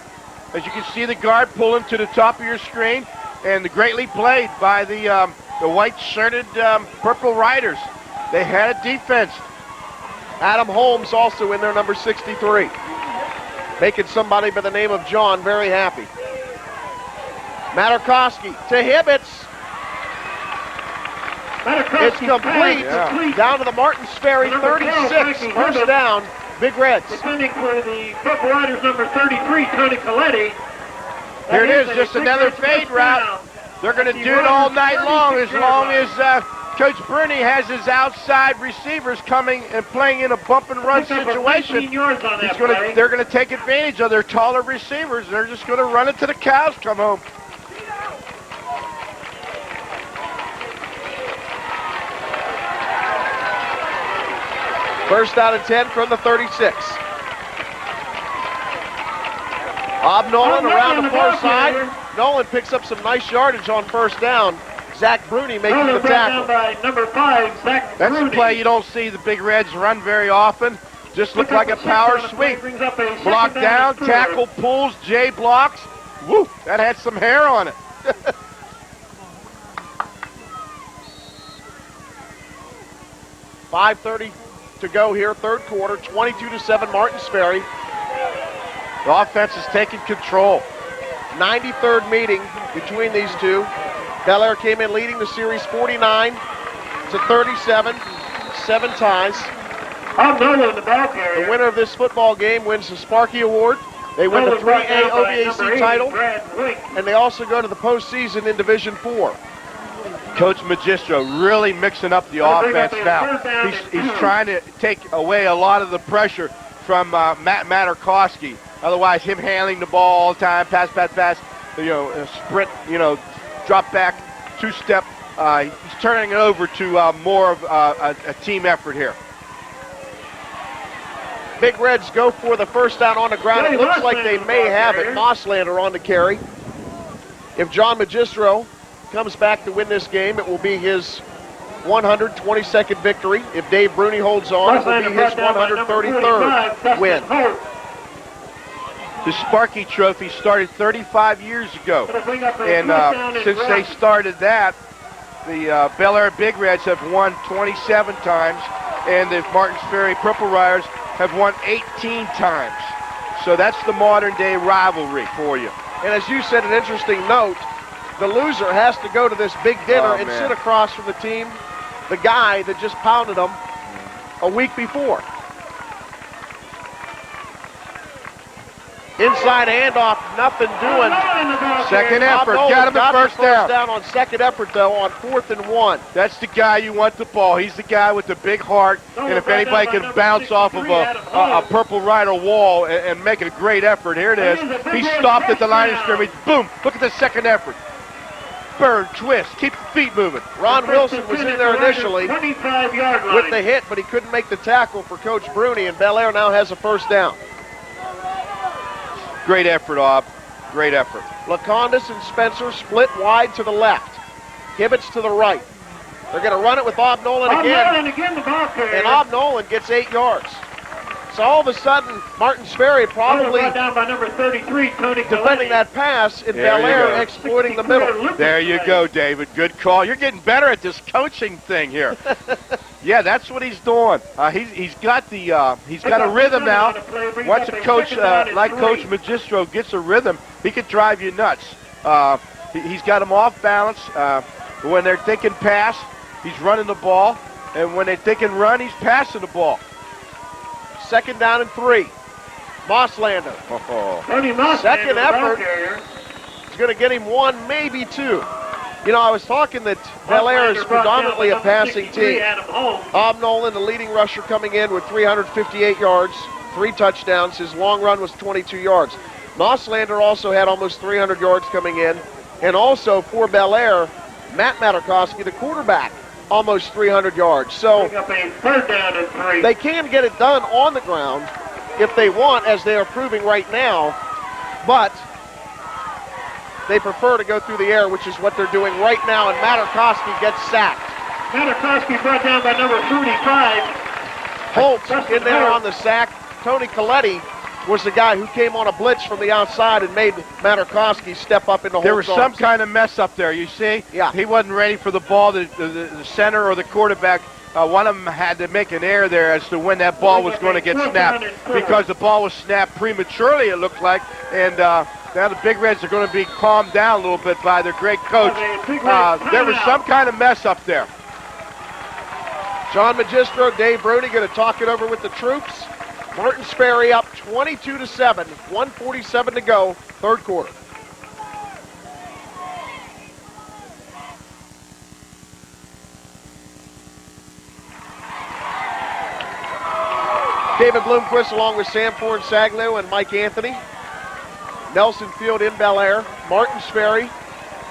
As you can see, the guard pulling to the top of your screen, and greatly played by the white-shirted Purple Riders. They had a defense. Adam Holmes also in there, number 63. Making somebody by the name of John very happy. Materkoski to Hibbits. It's complete. Down to the Martins Ferry 36. 1st down, Big Reds. Defending for the Purple Riders, number 33, Tony Collette. Here it is, just another fade route. They're going to do it all night long as Coach Bruney has his outside receivers coming and playing in a bump and run situation. They're going to take advantage of their taller receivers. They're just going to run it till the cows come home. First down and 10 from the 36. Nolan around the far side. Nolan picks up some nice yardage on first down. Zach Bruney making the tackle. By number 5, Zach That's Bruney. a play you don't see the Big Reds run very often. Just looked like a power sweep. Block down, tackle, pulls, J blocks. Woo, that had some hair on it. 5:30 to go here, third quarter, 22-7 Martins Ferry. The offense is taking control. 93rd meeting between these two. Bellaire came in leading the series 49-37, 7 ties. Nolan, the ball carrier. The winner of this football game wins the Sparky Award. They win the 3A OVAC title, and they also go to the postseason in Division 4. Coach Magistro really mixing up the offense now. He's trying to take away a lot of the pressure from Materkoski. Otherwise, him handling the ball all the time, pass, sprint, drop back, two-step. He's turning it over to more of a team effort here. Big Reds go for the first down on the ground. It looks like they may have it. Mosslander on the carry. If John Magistro comes back to win this game, it will be his 122nd victory. If Dave Bruney holds on, it will be his 133rd win. The Sparky Trophy started 35 years ago, and since they started that, the Bellaire Big Reds have won 27 times, and the Martins Ferry Purple Riders have won 18 times. So that's the modern-day rivalry for you. And as you said, an interesting note, the loser has to go to this big dinner and sit across from the team, the guy that just pounded them a week before. Inside handoff, nothing doing. Second effort, got him the first down. On second effort, though, on 4th and 1. That's the guy you want the ball. He's the guy with the big heart, and if anybody can bounce off of a Purple Rider wall and make a great effort, here it is. He stopped at the line of scrimmage. Boom! Look at the second effort. Burn, twist, keep the feet moving. Ron Wilson was in there initially with the hit, but he couldn't make the tackle for Coach Bruney, and Bellaire now has a first down. Great effort, Ob. Great effort. Lekanudos and Spencer split wide to the left. Hibbits to the right. They're going to run it with Nolan again. And Nolan gets 8 yards. So all of a sudden, Martins Ferry probably down by number 33, defending that pass, and Bellaire exploiting the middle. There you go, David. Good call. You're getting better at this coaching thing here. Yeah, that's what he's doing. He's got a rhythm now. Once a coach like Coach Magistro gets a rhythm, he could drive you nuts. He's got them off balance. When they're thinking pass, he's running the ball, and when they're thinking run, he's passing the ball. Second down and 3. Mosslander. Second effort. It's going to get him 1, maybe 2. I was talking that Bellaire is predominantly a passing team. Nolan, the leading rusher, coming in with 358 yards, 3 touchdowns. His long run was 22 yards. Mosslander also had almost 300 yards coming in. And also for Bellaire, Matt Materkoski, the quarterback, almost 300 yards. So they can get it done on the ground if they want, as they are proving right now, but they prefer to go through the air, which is what they're doing right now, and Materkoski gets sacked. Materkoski brought down by number 35. Holt in there on the sack. Tony Collette was the guy who came on a blitz from the outside and made Materkoski step up in the Holt's There was some kind of mess up there, you see? Yeah. He wasn't ready for the ball. The center or the quarterback, one of them had to make an error there as to when that ball was going to get snapped, because the ball was snapped prematurely, it looked like, and now the Big Reds are going to be calmed down a little bit by their great coach. There was some kind of mess up there. John Magistro, Dave Bruney going to talk it over with the troops. Martins Ferry up 22-7, 1:47 to go, third quarter. David Bloomquist along with Sam Ford Sagno and Mike Anthony. Nelson Field in Bellaire, Martins Ferry,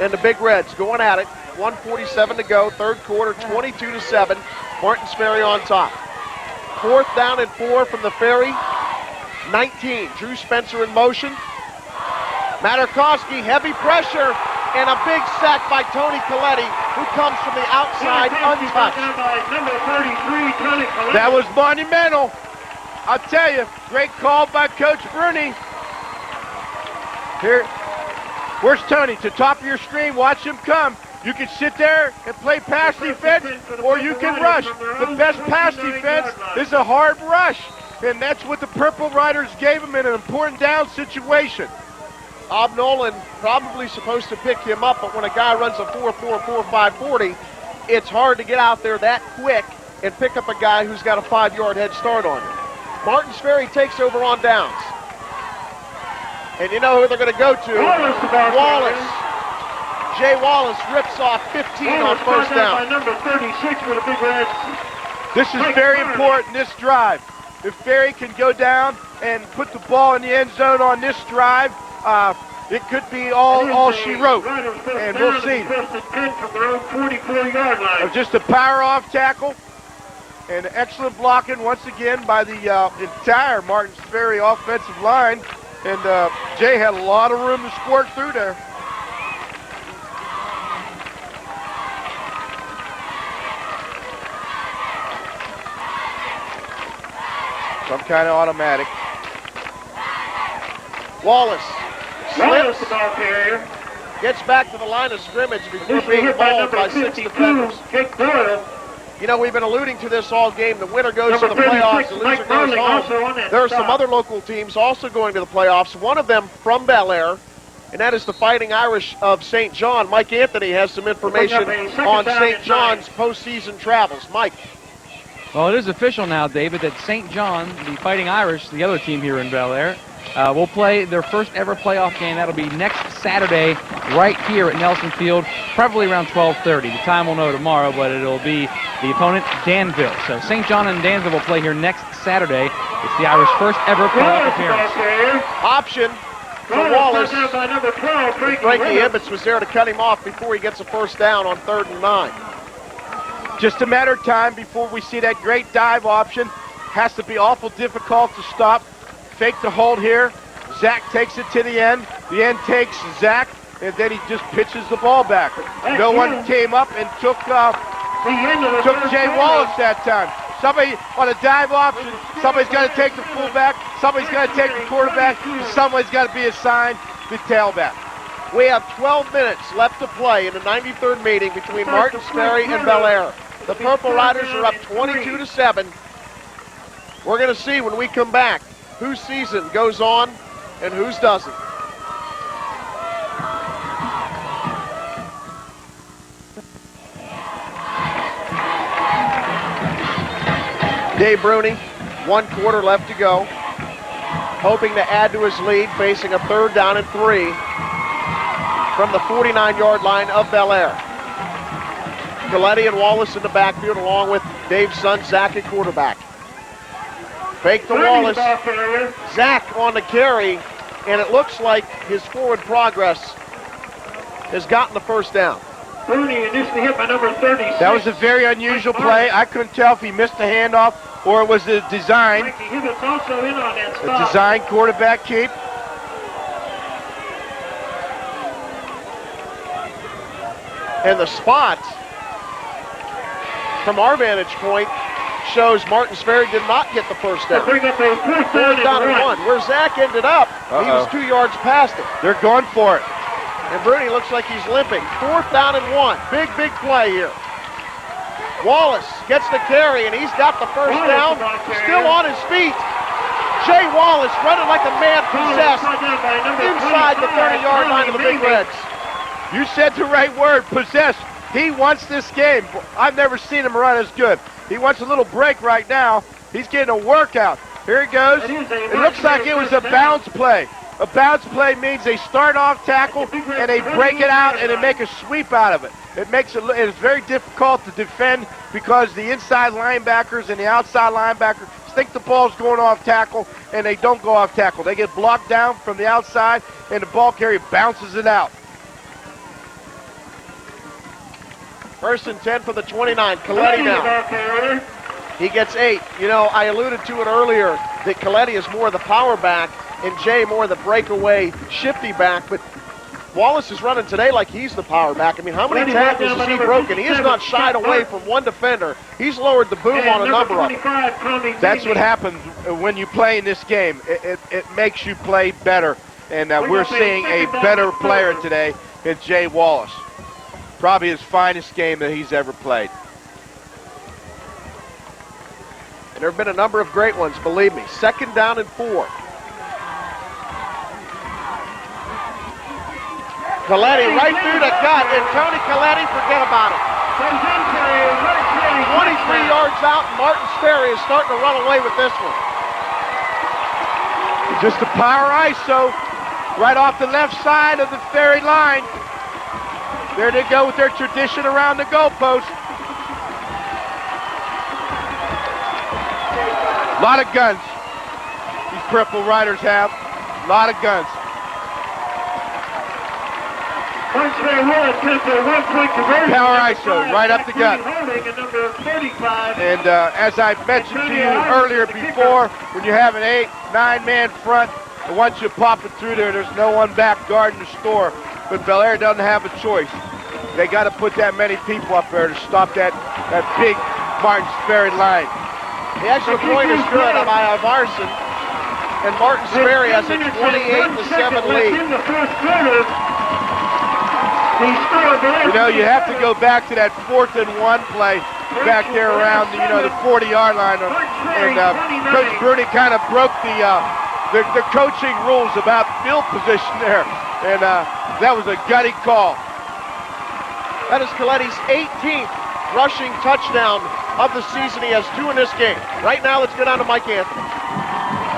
and the Big Reds going at it. 1:47 to go, third quarter, 22-7. Martins Ferry on top. 4th down and 4 from the Ferry. 19. Drew Spencer in motion. Materkoski, heavy pressure, and a big sack by Tony Collette, who comes from the outside untouched. That was monumental. I'll tell you, great call by Coach Bruney. Here, where's Tony? To top of your screen, watch him come. You can sit there and play pass defense, or you can rush. The best pass defense is a hard rush, and that's what the Purple Riders gave him in an important down situation. Nolan probably supposed to pick him up, but when a guy runs a 4.4, 4.5 40, it's hard to get out there that quick and pick up a guy who's got a 5-yard head start on you. Martins Ferry takes over on downs. And you know who they're going to go to? Wallace. Jay Wallace rips off 15 on first down. Number 36 for the Big Reds. This is very important, this drive. If Ferry can go down and put the ball in the end zone on this drive, it could be all she wrote, and we'll see. Just a power-off tackle and excellent blocking once again by the entire Martins Ferry offensive line, and Jay had a lot of room to squirt through there. Some kind of automatic. Wallace slips, the ball carrier. gets back to the line of scrimmage before being mauled by 6 defenders. Doyle. You know, we've been alluding to this all game. The winner goes to the playoffs, the loser goes home. There are some other local teams also going to the playoffs, one of them from Bellaire, and that is the Fighting Irish of St. John. Mike Anthony has some information on St. John's postseason travels. Mike. Well, it is official now, David, that St. John, the Fighting Irish, the other team here in Bellaire, will play their first ever playoff game. That'll be next Saturday right here at Nelson Field, probably around 12:30. The time we'll know tomorrow, but it'll be the opponent, Danville. So St. John and Danville will play here next Saturday. It's the Irish first ever playoff appearance. Option for Wallace. By number 12, Frankie Hibbits was there to cut him off before he gets a first down on 3rd and 9. Just a matter of time before we see that great dive option. Has to be awful difficult to stop. Fake the Holt here. Zach takes it to the end. The end takes Zach, and then he just pitches the ball back. No one came up and took Jay Wallace that time. Somebody on a dive option, somebody's got to take the fullback, somebody's got to take the quarterback, somebody's got to be assigned the tailback. We have 12 minutes left to play in the 93rd meeting between Martins Ferry and Bellaire. The Purple Riders are up 22-7. We're going to see when we come back whose season goes on and whose doesn't. Dave Bruney, 1 quarter left to go, hoping to add to his lead, facing a 3rd down and 3 from the 49-yard line of Bellaire. Collette and Wallace in the backfield, along with Dave's son, Zach, at quarterback. Fake to Wallace. Zach on the carry, and it looks like his forward progress has gotten the first down. Bruney initially hit by number 36. That was a very unusual play. I couldn't tell if he missed the handoff or it was a design. Hibbits also in on that stop. A design quarterback keep. And the spot, from our vantage point, shows Martins Ferry did not get the first down. Bring up a 4th down and 1. Where Zach ended up, he was 2 yards past it. They're going for it. And Bruney looks like he's limping. 4th down and 1. Big play here. Wallace gets the carry, and he's got the first down. Still on his feet. Jay Wallace running like a man possessed inside the 30-yard line of the Big Reds. You said the right word, possessed. He wants this game. I've never seen him run as good. He wants a little break right now. He's getting a workout. Here he goes. It looks like it was a bounce play. A bounce play means they start off tackle and they break it out and they make a sweep out of it. It's very difficult to defend because the inside linebackers and the outside linebackers think the ball's going off tackle and they don't go off tackle. They get blocked down from the outside and the ball carrier bounces it out. 1st and 10 for the 29. Collette now. He gets 8. You know, I alluded to it earlier that Collette is more the power back and Jay more the breakaway, shifty back, but Wallace is running today like he's the power back. I mean, how many tackles has he broken? He has not shied away from one defender. He's lowered the boom on a number of them. That's what happens when you play in this game. It makes you play better, and we're seeing a better player today in Jay Wallace. Probably his finest game that he's ever played. And there have been a number of great ones, believe me. 2nd down and 4. Collette right through the gut, and Tony Collette, forget about it. 23 yards out, and Ferry is starting to run away with this one. Just a power ISO right off the left side of the Ferry line. There they go with their tradition around the goalpost. A lot of guns these Purple Riders have. A lot of guns. Power ISO right up the gut. And as I mentioned to you earlier before, when you have an 8, 9-man front, and once you pop it through there, there's no one back guarding the store. But Bellaire doesn't have a choice. They got to put that many people up there to stop that big Martins Ferry line. The extra point is good by Ivarson, and Martins Ferry has a 28-7 lead. You know, you have to go back to that 4th and 1 play back there around the 40-yard line, and Coach Bruney kind of broke the coaching rules about field position there, and that was a gutty call. That is Collette's 18th rushing touchdown of the season. He has 2 in this game. Right now, let's go down to Mike Anthony.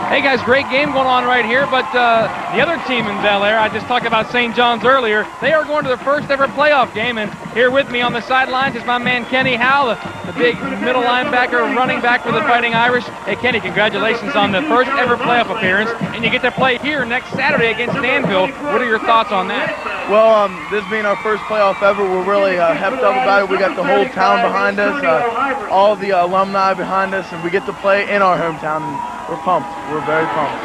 Hey guys, great game going on right here, but the other team in Bellaire, I just talked about St. John's earlier, they are going to their first ever playoff game, and here with me on the sidelines is my man Kenny Howe, the big middle linebacker, running back for the Fighting Irish. Hey Kenny, congratulations on the first ever playoff appearance, and you get to play here next Saturday against Danville. What are your thoughts on that? Well, this being our first playoff ever, we're really hepped up about it. We got the whole town behind us, all the alumni behind us, and we get to play in our hometown, and we're pumped. We're very pumped.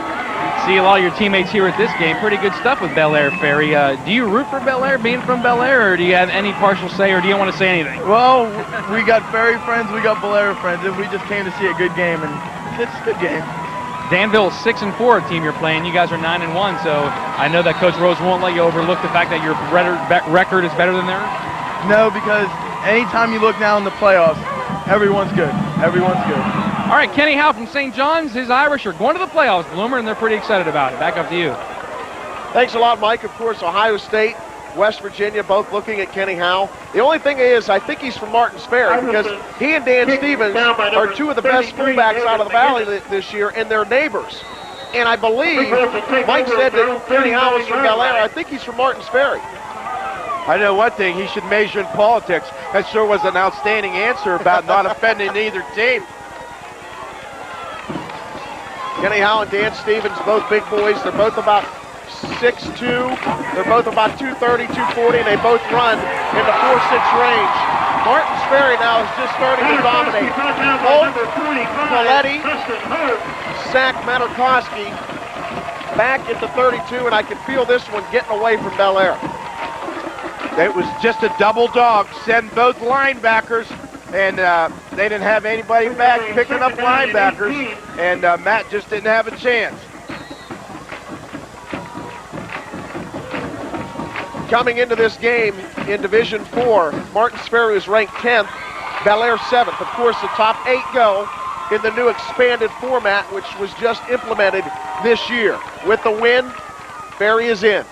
See a lot of your teammates here at this game. Pretty good stuff with Bellaire, Ferry. Do you root for Bellaire, being from Bellaire, or do you have any partial say, or do you want to say anything? Well, we got Ferry friends, we got Bellaire friends, and we just came to see a good game, and it's a good game. Danville's 6-4 team you're playing. You guys are 9-1, so I know that Coach Rose won't let you overlook the fact that your record is better than theirs. No, because anytime you look now in the playoffs, everyone's good. Everyone's good. All right, Kenny Howe from St. John's. His Irish are going to the playoffs, Bloomer, and they're pretty excited about it. Back up to you. Thanks a lot, Mike. Of course, Ohio State, West Virginia, both looking at Kenny Howe. The only thing is, I think he's from Martins Ferry because he and Dan Stevens are 2 of the best fullbacks out of the Valley this year, and they're neighbors. And I believe Mike said that Kenny Howe is from Bellaire. I think he's from Martins Ferry. I know one thing, he should major in politics. That sure was an outstanding answer about not offending either team. Kenny Howe and Dan Stevens, both big boys. They're both about 6'2". They're both about 230, 240, and they both run in the 4-6 range. Martins Ferry now is just starting to dominate. Holt, Collette, Sack, Materkoski back at the 32, and I can feel this one getting away from Bellaire. It was just a double dog. Send both linebackers, and they didn't have anybody back picking up linebackers, and Matt just didn't have a chance. Coming into this game in Division 4, Martins Ferry is ranked 10th, Bellaire 7th. Of course, the top 8 go in the new expanded format, which was just implemented this year. With the win, Ferry is in.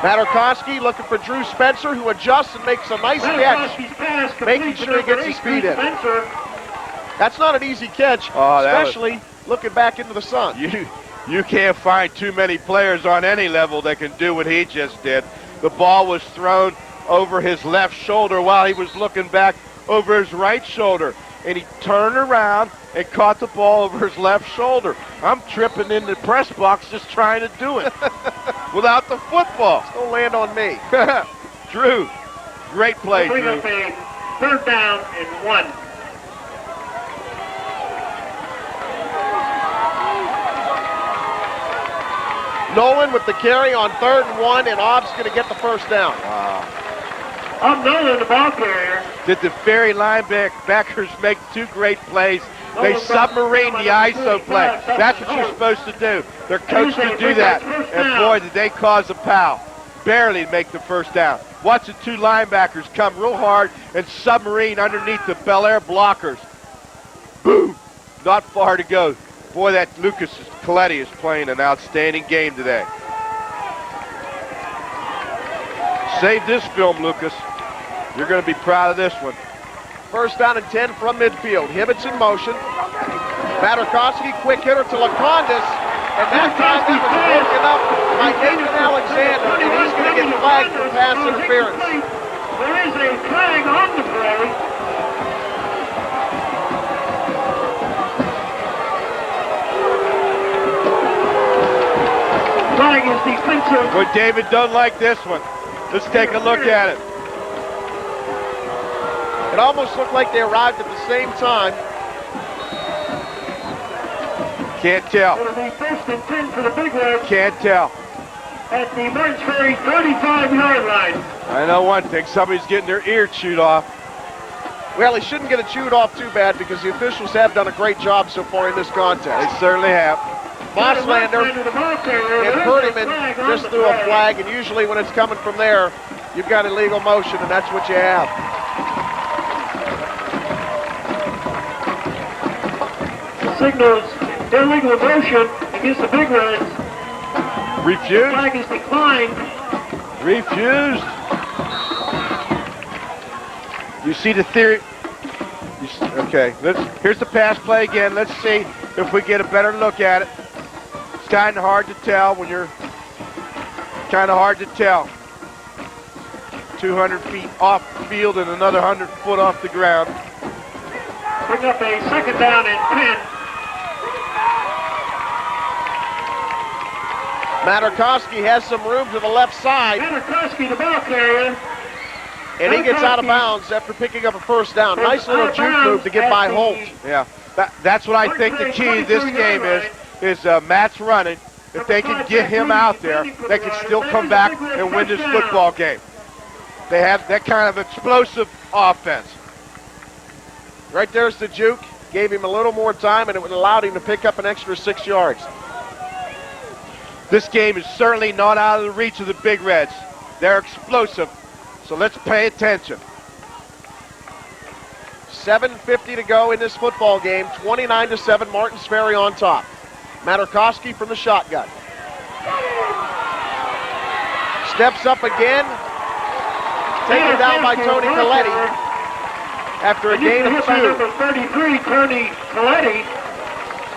Materkoski looking for Drew Spencer, who adjusts and makes a nice catch, making sure he gets his speed in. That's not an easy catch, especially looking back into the sun. You can't find too many players on any level that can do what he just did. The ball was thrown over his left shoulder while he was looking back over his right shoulder, and he turned around and caught the ball over his left shoulder. I'm tripping in the press box just trying to do it without the football. Don't land on me. Drew, great play, Drew. 3rd down and 1. Nolan with the carry on 3rd and 1, and Obb's going to get the first down. Wow. I'm Nolan, the ball carrier. Did the Ferry linebackers make 2 great plays? They submarine the ISO play. That's what you're supposed to do. They're coached to do that. And boy, did they cause a foul. Barely make the first down. Watch the 2 linebackers come real hard and submarine underneath the Bellaire blockers. Boom! Not far to go. Boy, that Collette is playing an outstanding game today. Save this film, Lucas. You're going to be proud of this one. First down and 10 from midfield. Hibbits in motion. Materkoski, quick hitter to Lekanudos. And that time that was broken up by Nathan Alexander, and he's going to get flagged for pass interference. There is a flag on the play. Flag is defensive. Well, David doesn't like this one. Let's take a look at it. It almost looked like they arrived at the same time. Can't tell. It'll be 1st and 10 for the Big Reds Can't tell. at the Martin Ferry 35-yard line. I know one thing. Somebody's getting their ear chewed off. Well, he shouldn't get it chewed off too bad because the officials have done a great job so far in this contest. They certainly have. Mosslander and Perdyman just threw a flag, and usually when it's coming from there, you've got illegal motion, and that's what you have. Signals illegal motion against the Big Reds. Refused. Flag is declined. Refused. You see the theory? Okay, here's the pass play again. Let's see if we get a better look at it. It's kind of hard to tell when you're kind of hard to tell. 200 feet off the field and another 100 foot off the ground. Bring up a 2nd down and 10. Materkoski has some room to the left side. Materkoski, the ball carrier. And he gets out of bounds after picking up a first down. Nice little juke move to get by Holt. Yeah, that's what I think the key to this game is Matt's running. If they can get him out there, they can still come back and win this football game. They have that kind of explosive offense. Right there's the juke. Gave him a little more time, and it allowed him to pick up an extra 6 yards. This game is certainly not out of the reach of the Big Reds. They're explosive, so let's pay attention. 7:50 to go in this football game. 29-7, Martins Ferry on top. Materkoski from the shotgun. Steps up again. Taken down by Tony Collette after a gain of 2. Number 33, Tony Collette.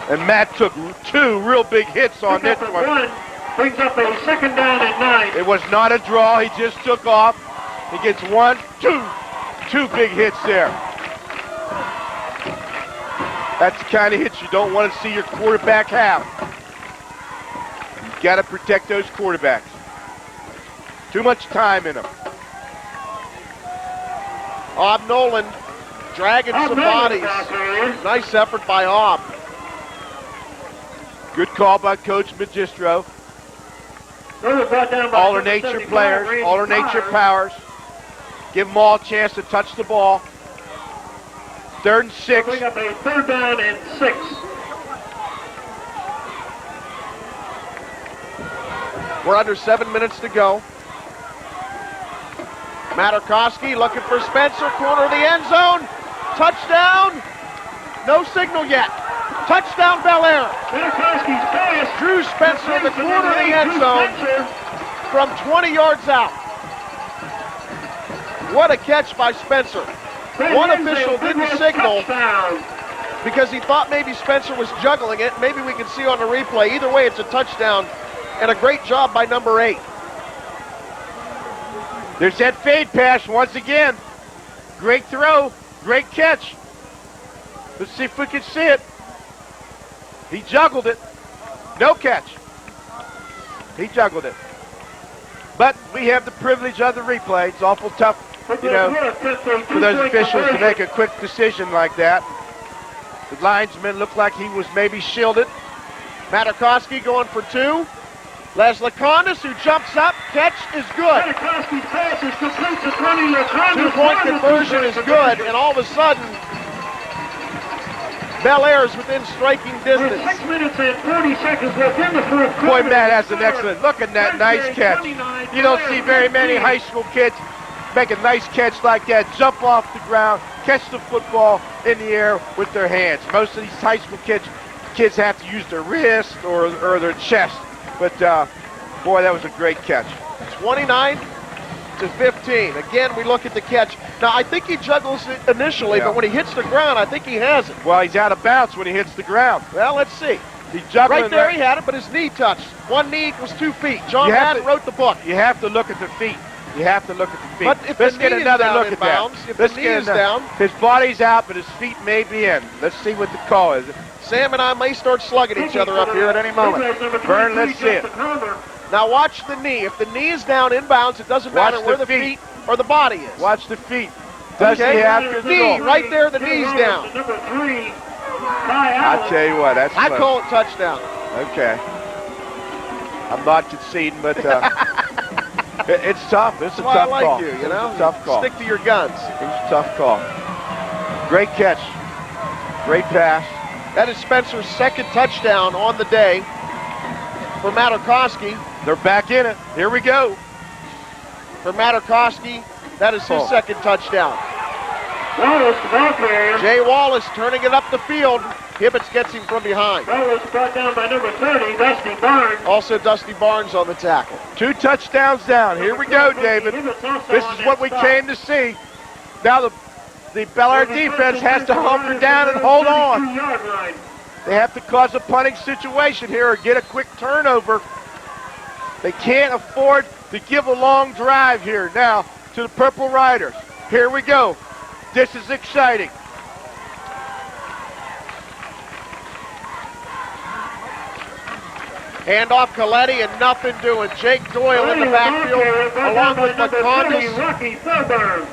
And Matt took 2 real big hits on this one. Brings up a 2nd down and 9. It was not a draw. He just took off. He gets 1, 2 big hits there. That's the kind of hits you don't want to see your quarterback have. You've got to protect those quarterbacks. Too much time in them. Nolan dragging some bodies. Nice effort by Obb. Good call by Coach Magistro. Alternate your players, alternate your powers. Give them all a chance to touch the ball. 3rd and 6. Bring up a 3rd down and 6. We're under 7 minutes to go. Materkoski looking for Spencer, corner of the end zone. Touchdown. No signal yet. Touchdown, Bellaire. Materkoski's pass. Drew Spencer in the corner of the end zone from 20 yards out. What a catch by Spencer. One official didn't signal because he thought maybe Spencer was juggling it. Maybe we can see on the replay. Either way, it's a touchdown and a great job by number 8. There's that fade pass once again. Great throw, great catch. Let's see if we can see it. He juggled it. No catch. He juggled it. But we have the privilege of the replay. It's awful tough you know, for those officials to make a quick decision like that. The linesman looked like he was maybe shielded. Materkoski going for 2. Les Lekanudos, who jumps up, catch is good. 2-point conversion is good, and all of a sudden, Bellaire is within striking distance. 6 minutes and 40 seconds left in the fourth quarter. Boy, Matt has an excellent look at that nice catch. You don't see very many high school kids make a nice catch like that, jump off the ground, catch the football in the air with their hands. Most of these high school kids have to use their wrist or their chest. But, boy, that was a great catch. 29-15. Again, we look at the catch. Now, I think he juggles it initially, but when he hits the ground, I think he has it. Well, he's out of bounds when he hits the ground. Well, let's see. He's juggling right there, he had it, but his knee touched. One knee equals 2 feet. John Madden wrote the book. You have to look at the feet. You have to look at the feet. But if Let's the get knee another is down look in at bounds, that. if Let's the knee get is down. His body's out, but his feet may be in. Let's see what the call is. Sam and I may start slugging each other up here at any moment. Vern, let's see it. Now watch the knee. If the knee is down in bounds, it doesn't matter where the feet or the body is. Watch the feet. Does he have knee right there? The knee's down. I'll tell you what, that's I close. call it touchdown. Okay. I'm not conceding, but it's tough. It's a That's why tough I like call. you, you know? It's a tough call. Stick to your guns. It was a tough call. Great catch. Great pass. That is Spencer's second touchdown on the day for Materkoski. They're back in it. Here we go. For Materkoski, that is his second touchdown. Wallace, the ball carrier. Jay Wallace turning it up the field. Hibbits gets him from behind. Wallace brought down by number 30, Dusty Barnes. Also Dusty Barnes on the tackle. 2 touchdowns down. Here we go, David. This is what we came to see. Now the Bellaire defense has to hunker down and hold on. They have to cause a punting situation here or get a quick turnover. They can't afford to give a long drive here now to the Purple Riders. Here we go. This is exciting. Handoff Collette and nothing doing. Jake Doyle in the backfield along with Lekanudos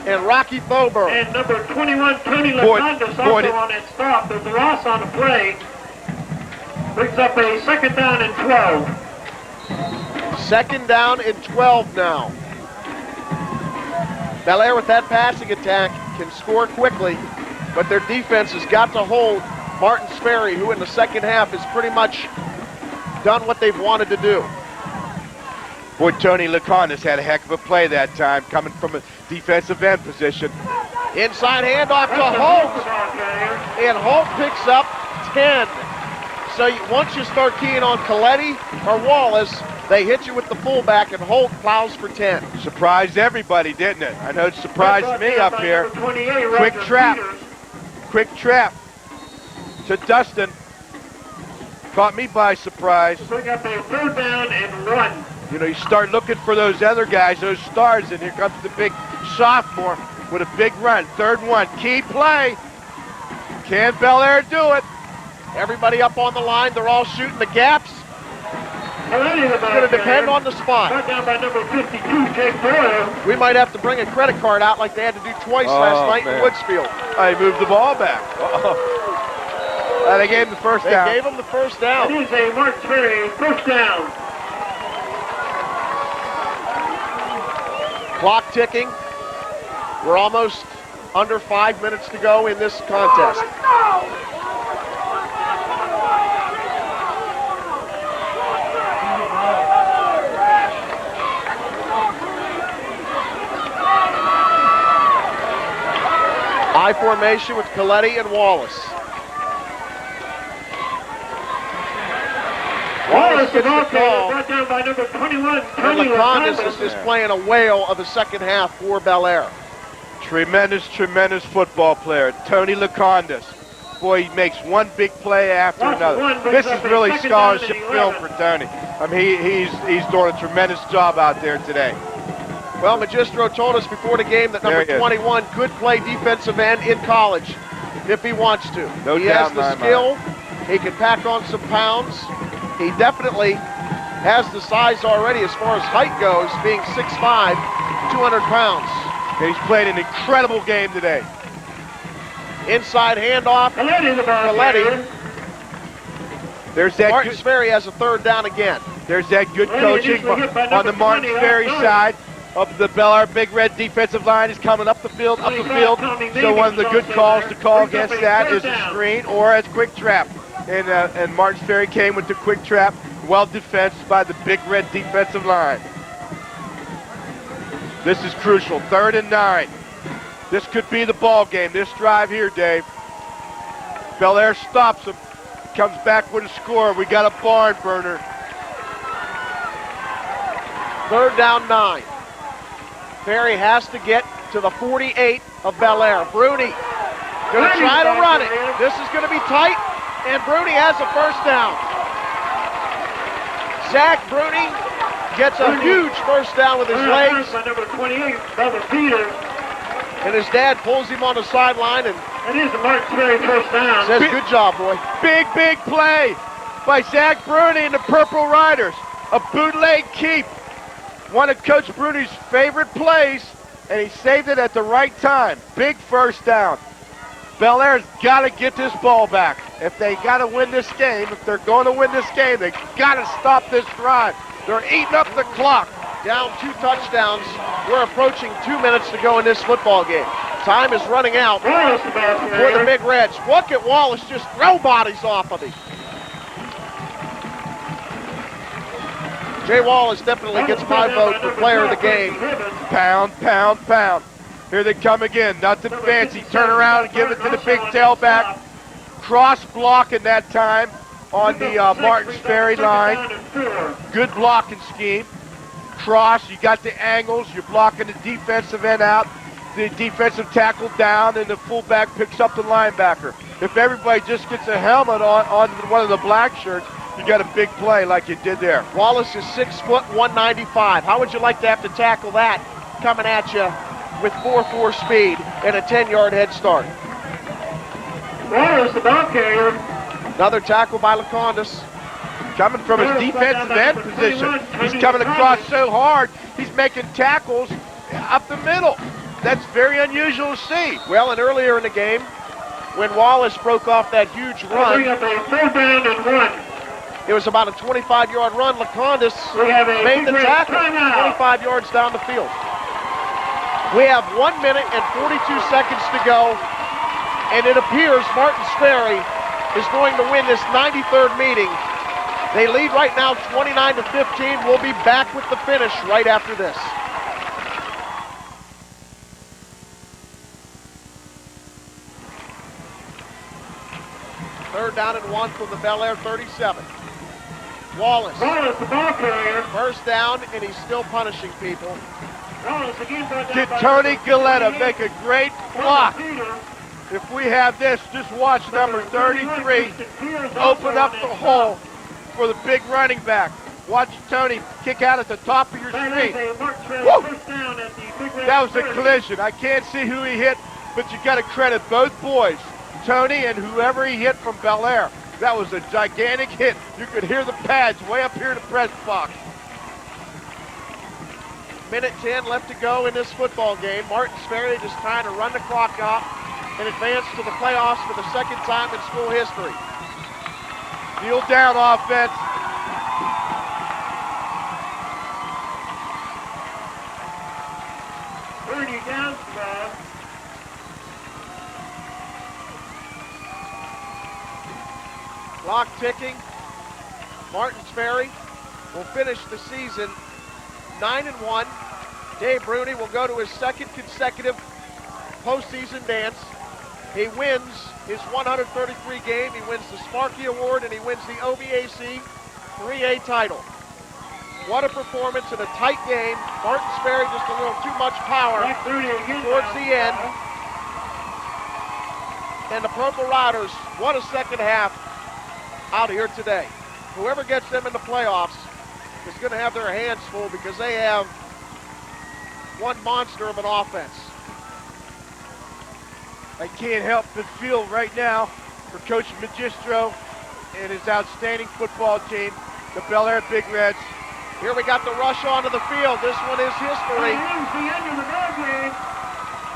and Rocky Thoburn. And number 21, Tony Lekanudos also on that stop. There's a loss on the play. Brings up a second down and 12. Second down and 12 now. Bellaire with that passing attack can score quickly, but their defense has got to hold Martin's Ferry, who in the second half has pretty much done what they've wanted to do. Boy, Tony Lekanudos had a heck of a play that time, coming from a defensive end position. Inside handoff to Holt, and Holt picks up 10. So once you start keying on Collette or Wallace, they hit you with the fullback, and Holt plows for 10. Surprised everybody, didn't it? I know it surprised me up here. Quick trap. Quick trap to Dustin. Caught me by surprise. Bring up a third down and 1. You know, you start looking for those other guys, those stars, and here comes the big sophomore with a big run. Third one. Key play. Can Bellaire do it? Everybody up on the line. They're all shooting the gaps. It's going to depend on the spot. Brought down by number 52, Jake Doyle. We might have to bring a credit card out like they had to do twice last night in Woodsfield. They moved the ball back. They gave him the first down. They gave him the first down. It is a Mark Ferry first down. Clock ticking. We're almost under 5 minutes to go in this contest. I formation with Collette and Wallace. Wallace gets the call. Brought down by number 21, And Lekanudos is just playing a whale of a second half for Bellaire. Tremendous, tremendous football player, Tony Lekanudos. Boy, he makes one big play after another. This is really scholarship film for Tony. I mean, he's doing a tremendous job out there today. Well, Magistro told us before the game that number 21 could play defensive end in college if he wants to. No he doubt has the skill. He can pack on some pounds. He definitely has the size already as far as height goes, being 6'5", 200 pounds. He's played an incredible game today. Inside handoff. Collette. There's that Martins Ferry has a third down again. There's that good coaching on the Martins Ferry side of the Bellaire Big Red defensive line. Is coming up the field. So one of the good calls to call against that is a screen or as quick trap. And Martins Ferry came with the quick trap. Well defensed by the Big Red defensive line. This is crucial. 3rd and 9. This could be the ball game. This drive here, Dave. Bellaire stops him. Comes back with a score. We got a barn burner. 3rd down 9. Ferry has to get to the 48 of Bellaire. Bruney going to try to run it. This is going to be tight, and Bruney has a first down. Zach Bruney gets a huge first down with his legs. Number 28, Peter. And his dad pulls him on the sideline and it is a Martins Ferry first down. Says, good job, boy. Big play by Zach Bruney and the Purple Riders. A bootleg keep. One of Coach Bruney's favorite plays, and he saved it at the right time. Big first down. Bellaire's got to get this ball back. If they got to win this game, if they're going to win this game, they got to stop this drive. They're eating up the clock. Down 2 touchdowns. We're approaching 2 minutes to go in this football game. Time is running out for the Big Reds. Look at Wallace just throw bodies off of him. Jay Wallace definitely gets my vote for player of the game. Pound. Here they come again. Nothing fancy. Turn around and give it to the big tailback. Cross blocking that time on the Martins Ferry line. Good blocking scheme. Cross, you got the angles. You're blocking the defensive end out. The defensive tackle down, and the fullback picks up the linebacker. If everybody just gets a helmet on one of the black shirts, you got a big play like you did there. Wallace is 6 foot, 195. How would you like to have to tackle that coming at you with 4.4 speed and a 10-yard head start? Wallace, the ball carrier. Another tackle by Lekanudos. Coming from his defensive end position. He's coming across so hard, he's making tackles up the middle. That's very unusual to see. Well, and earlier in the game, when Wallace broke off that huge run, it was about a 25-yard run. Lekanudos made the tackle 25 yards down the field. We have 1 minute and 42 seconds to go, and it appears Martins Ferry is going to win this 93rd meeting. They lead right now 29-15. We'll be back with the finish right after this. Third down and 1 from the Bellaire 37. Wallace, the ball carrier. First down, and he's still punishing people. Wallace again brought down Did by Tony Collette make a great block? If we have this, just watch number 33 open up the hole for the big running back. Watch Tony kick out at the top of your screen. That was a collision. I can't see who he hit, but you got to credit both boys, Tony and whoever he hit from Bellaire. That was a gigantic hit. You could hear the pads way up here in the press box. Minute 10 left to go in this football game. Martins Ferry just trying to run the clock out and advance to the playoffs for the second time in school history. Kneel down offense. Bruney down, Clock ticking. Martins Ferry will finish the season 9-1. Dave Bruney will go to his second consecutive postseason dance. He wins his 133 game. He wins the Sparky Award, and he wins the OVAC 3A title. What a performance in a tight game. Martins Ferry just a little too much power towards the end. And the Purple Riders, what a second half out here today. Whoever gets them in the playoffs is going to have their hands full because they have one monster of an offense. I can't help but feel right now for Coach Magistro and his outstanding football team, the Bellaire Big Reds. Here we got the rush onto the field. This one is history.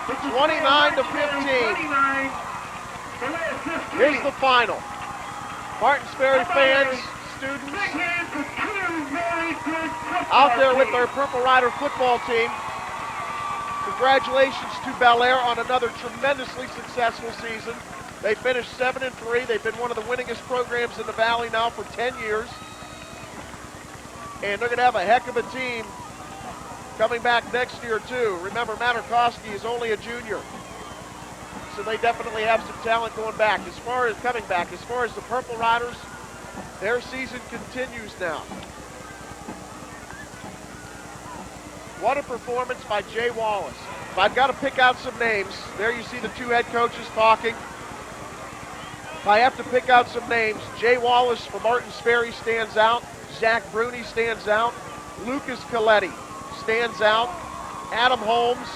29 to 15. Here's the final. Martinsbury fans, students, out there with their Purple Rider football team. Congratulations to Bellaire on another tremendously successful season. They finished 7-3. They've been one of the winningest programs in the Valley now for 10 years. And they're going to have a heck of a team coming back next year, too. Remember, Materkoski is only a junior. So they definitely have some talent going back. As far as coming back, as far as the Purple Riders, their season continues now. What a performance by Jay Wallace. If I've got to pick out some names, there you see the two head coaches talking. If I have to pick out some names, Jay Wallace for Martins Ferry stands out. Zach Bruney stands out. Lucas Collette stands out. Adam Holmes,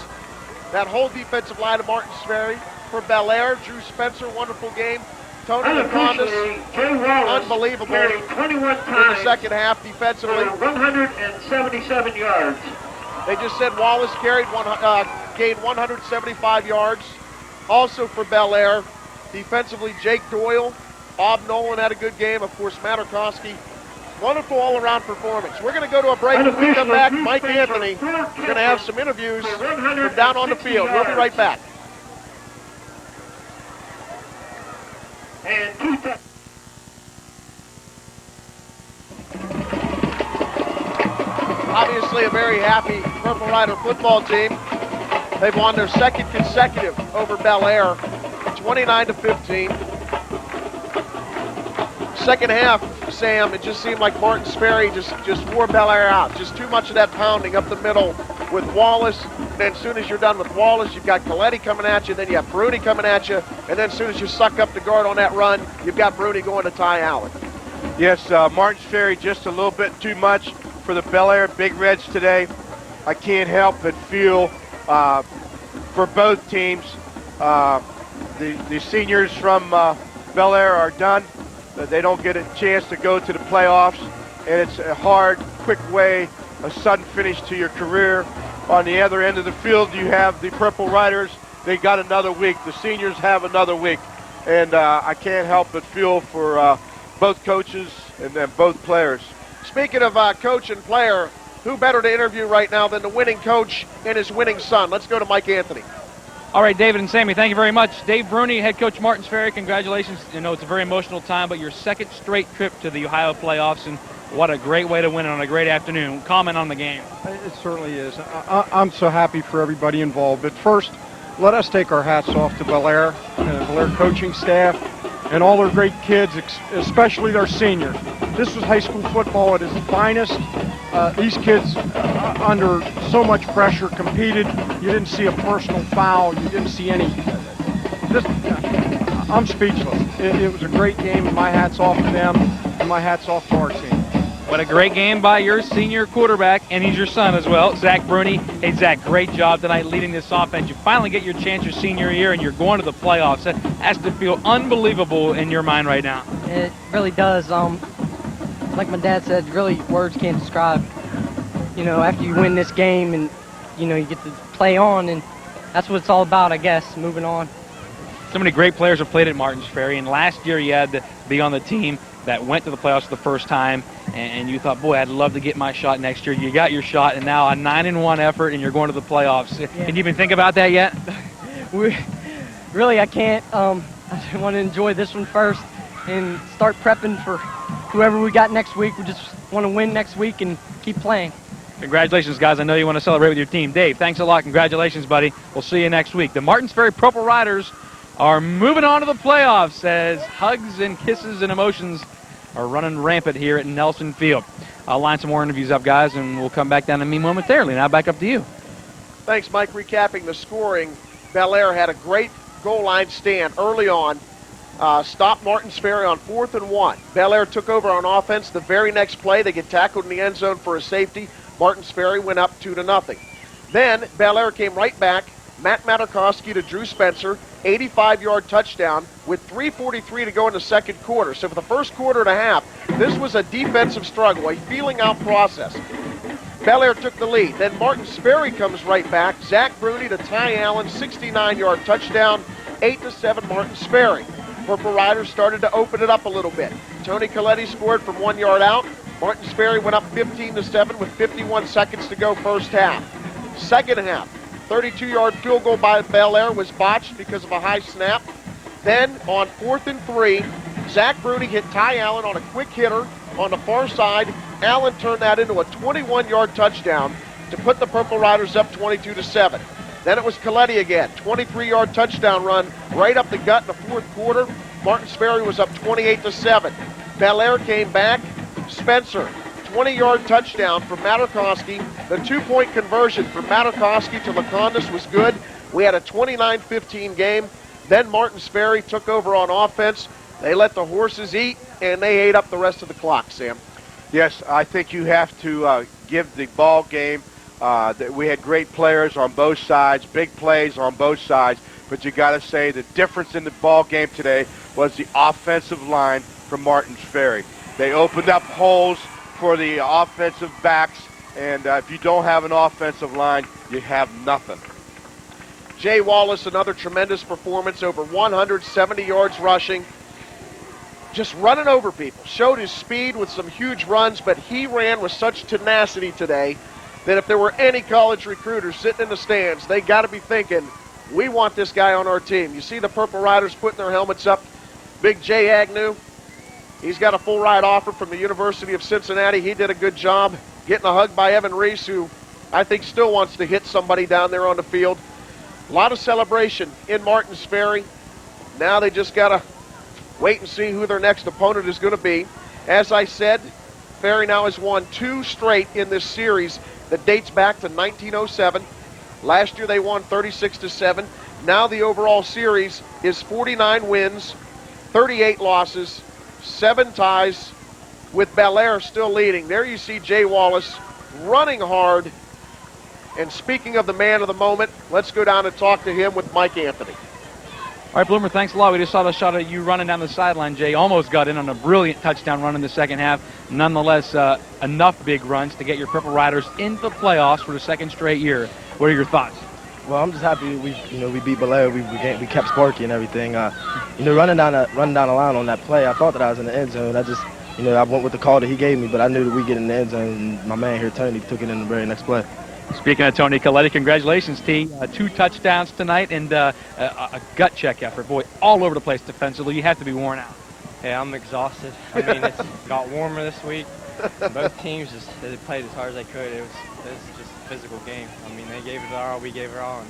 that whole defensive line of Martins Ferry. For Bellaire, Drew Spencer, wonderful game. Tony Lekanudos, unbelievable in the second half defensively. 177 yards. They just said Wallace gained 175 yards. Also for Bellaire, defensively, Jake Doyle. Nolan had a good game. Of course, Materkoski. Wonderful all-around performance. We're going to go to a break. When we come back, Mike Anthony is going to have some interviews from down on the field. We'll be right back. And obviously a very happy Purple Rider football team. They've won their second consecutive over Bellaire, 29 to 15. Second half, Sam, it just seemed like Martins Ferry just wore Bellaire out. Just too much of that pounding up the middle with Wallace. And then as soon as you're done with Wallace, you've got Collette coming at you, then you have Bruney coming at you, and then as soon as you suck up the guard on that run, you've got Bruney going to Ty Allen. Yes, Martins Ferry just a little bit too much for the Bellaire Big Reds today. I can't help but feel for both teams. The seniors from Bellaire are done. They don't get a chance to go to the playoffs, and it's a hard, quick way, a sudden finish to your career. On the other end of the field, you have the Purple Riders. They got another week. The seniors have another week, and I can't help but feel for both coaches and then both players. Speaking of coach and player, who better to interview right now than the winning coach and his winning son? Let's go to Mike Anthony. All right, David and Sammy, thank you very much. Dave Bruney, head coach Martins Ferry, congratulations. You know, it's a very emotional time, but your second straight trip to the Ohio playoffs, and what a great way to win it on a great afternoon. Comment on the game. It certainly is. I'm so happy for everybody involved. But first, let us take our hats off to Bellaire and the Bellaire coaching staff and all their great kids, especially their seniors. This was high school football at its finest. These kids, under so much pressure, competed. You didn't see a personal foul. You didn't see any. I'm speechless. It was a great game, and my hat's off to them, and my hat's off to our team. What a great game by your senior quarterback, and he's your son as well, Zach Bruney. Hey, Zach, great job tonight leading this offense. You finally get your chance your senior year, and you're going to the playoffs. That has to feel unbelievable in your mind right now. It really does. Like my dad said, really words can't describe. You know, after you win this game and, you know, you get to play on, and that's what it's all about, I guess, moving on. So many great players have played at Martins Ferry, and last year you had to be on the team that went to the playoffs for the first time, and you thought, boy, I'd love to get my shot next year. You got your shot, and now a 9-1 effort, and you're going to the playoffs. Yeah. Can you even think about that yet? Really, I can't. I want to enjoy this one first and start prepping for whoever we got next week. We just want to win next week and keep playing. Congratulations, guys. I know you want to celebrate with your team. Dave, thanks a lot. Congratulations, buddy. We'll see you next week. The Martins Ferry Purple Riders are moving on to the playoffs as hugs and kisses and emotions are running rampant here at Nelson Field. I'll line some more interviews up, guys, and we'll come back down to me momentarily. Now back up to you. Thanks, Mike. Recapping the scoring, Bellaire had a great goal line stand early on. Stopped Martins Ferry on 4th and 1. Bellaire took over on offense. The very next play, they get tackled in the end zone for a safety. Martins Ferry went up 2-0. Then Bellaire came right back. Materkoski to Drew Spencer, 85-yard touchdown with 3:43 to go in the second quarter. So for the first quarter and a half, this was a defensive struggle, a feeling out process. Bellaire took the lead. Then Ferry comes right back. Zach Bruney to Ty Allen, 69-yard touchdown, 8-7 Ferry. Purple Riders started to open it up a little bit. Tony Collette scored from 1 yard out. Ferry went up 15-7 with 51 seconds to go first half. Second half, 32-yard field goal by Bellaire was botched because of a high snap. Then on 4th and 3, Zach Bruney hit Ty Allen on a quick hitter on the far side. Allen turned that into a 21-yard touchdown to put the Purple Riders up 22-7. Then it was Collette again, 23-yard touchdown run right up the gut in the fourth quarter. Ferry was up 28-7. Bellaire came back. Spencer, 20-yard touchdown from Materkoski. The 2-point conversion from Materkoski to Lekanudos was good. We had a 29-15 game. Then Ferry took over on offense. They let the horses eat, and they ate up the rest of the clock, Sam. Yes, I think you have to give the ball game. We had great players on both sides, big plays on both sides, but you got to say the difference in the ball game today was the offensive line from Ferry. They opened up holes for the offensive backs, and if you don't have an offensive line, you have nothing. Jay Wallace, another tremendous performance, over 170 yards rushing. Just running over people. Showed his speed with some huge runs, but he ran with such tenacity today that if there were any college recruiters sitting in the stands, they got to be thinking, we want this guy on our team. You see the Purple Riders putting their helmets up. Big Jay Agnew, he's got a full ride offer from the University of Cincinnati. He did a good job getting a hug by Evan Reese, who I think still wants to hit somebody down there on the field. A lot of celebration in Ferry. Now they just got to wait and see who their next opponent is going to be. As I said, Ferry now has won 2 straight in this series that dates back to 1907. Last year they won 36-7. Now the overall series is 49 wins, 38 losses, 7 ties, with Bellaire still leading. There you see Jay Wallace running hard. And speaking of the man of the moment, let's go down and talk to him with Mike Anthony. All right, Bloomer, thanks a lot. We just saw the shot of you running down the sideline, Jay. Almost got in on a brilliant touchdown run in the second half. Nonetheless, enough big runs to get your Purple Riders into the playoffs for the second straight year. What are your thoughts? Well, I'm just happy we beat Bellaire. We kept Sparky and everything. Running down the line on that play, I thought that I was in the end zone. I went with the call that he gave me, but I knew that we get in the end zone. And my man here, Tony, took it in the very next play. Speaking of Tony Collette, congratulations, T. 2 touchdowns tonight and a gut check effort. Boy, all over the place defensively. You have to be worn out. Yeah, I'm exhausted. I mean, it's got warmer this week. Both teams they played as hard as they could. It was just a physical game. I mean, they gave it our all, we gave it our all. And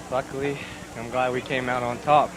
luckily, I'm glad we came out on top.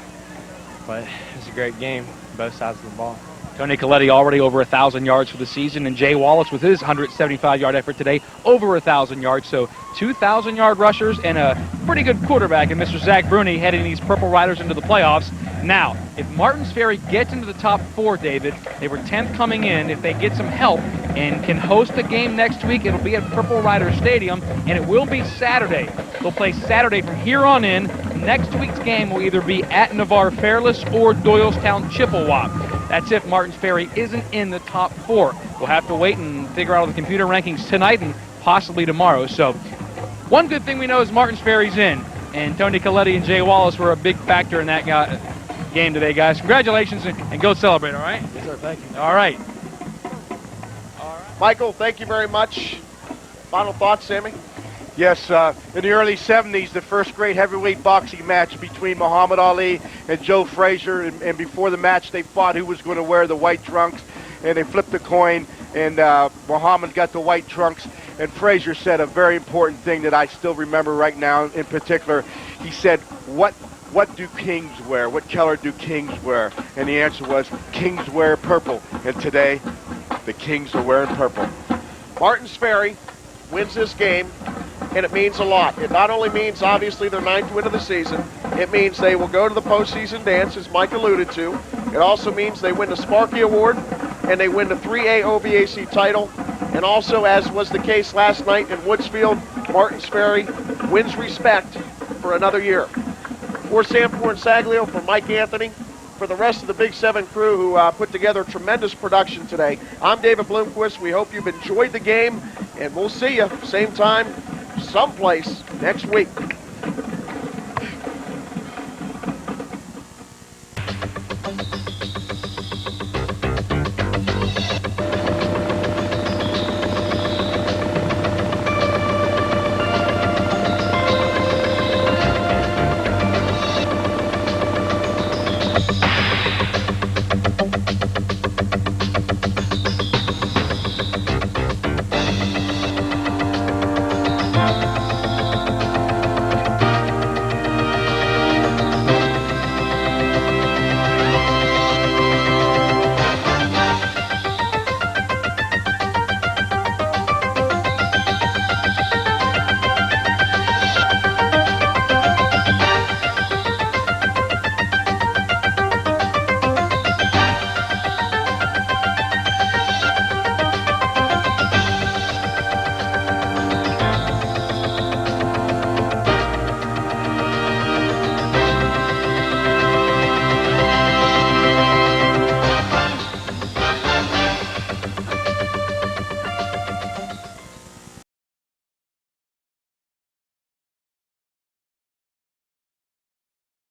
But it was a great game, both sides of the ball. Tony Collette already over 1,000 yards for the season, and Jay Wallace with his 175-yard effort today, over 1,000 yards. So 2,000-yard rushers and a pretty good quarterback in Mr. Zach Bruney heading these Purple Riders into the playoffs. Now, if Ferry gets into the top 4, David, they were 10th coming in. If they get some help and can host a game next week, it'll be at Purple Rider Stadium, and it will be Saturday. They'll play Saturday from here on in. Next week's game will either be at Navarre Fairless or Doylestown Chippewa. That's if Ferry isn't in the top 4. We'll have to wait and figure out the computer rankings tonight and possibly tomorrow. So one good thing we know is Ferry's in, and Tony Collette and Jay Wallace were a big factor in that game today, guys. Congratulations, and go celebrate, all right? Yes, sir. Thank you. All right. Michael, thank you very much. Final thoughts, Sammy? Yes, in the early 70s, the first great heavyweight boxing match between Muhammad Ali and Joe Frazier, and before the match, they fought who was going to wear the white trunks, and they flipped the coin, and Muhammad got the white trunks, and Frazier said a very important thing that I still remember right now in particular. He said, what do kings wear? What color do kings wear? And the answer was, kings wear purple, and today, the Kings are wearing purple. Ferry wins this game, and it means a lot. It not only means, obviously, their 9th win of the season, it means they will go to the postseason dance, as Mike alluded to. It also means they win the Sparky Award, and they win the 3A OVAC title. And also, as was the case last night in Woodsfield, Ferry wins respect for another year. For Sanford and Saglio, for Mike Anthony, for the rest of the Big 7 crew who put together a tremendous production today, I'm David Bloomquist. We hope you've enjoyed the game, And we'll see you same time, someplace next week.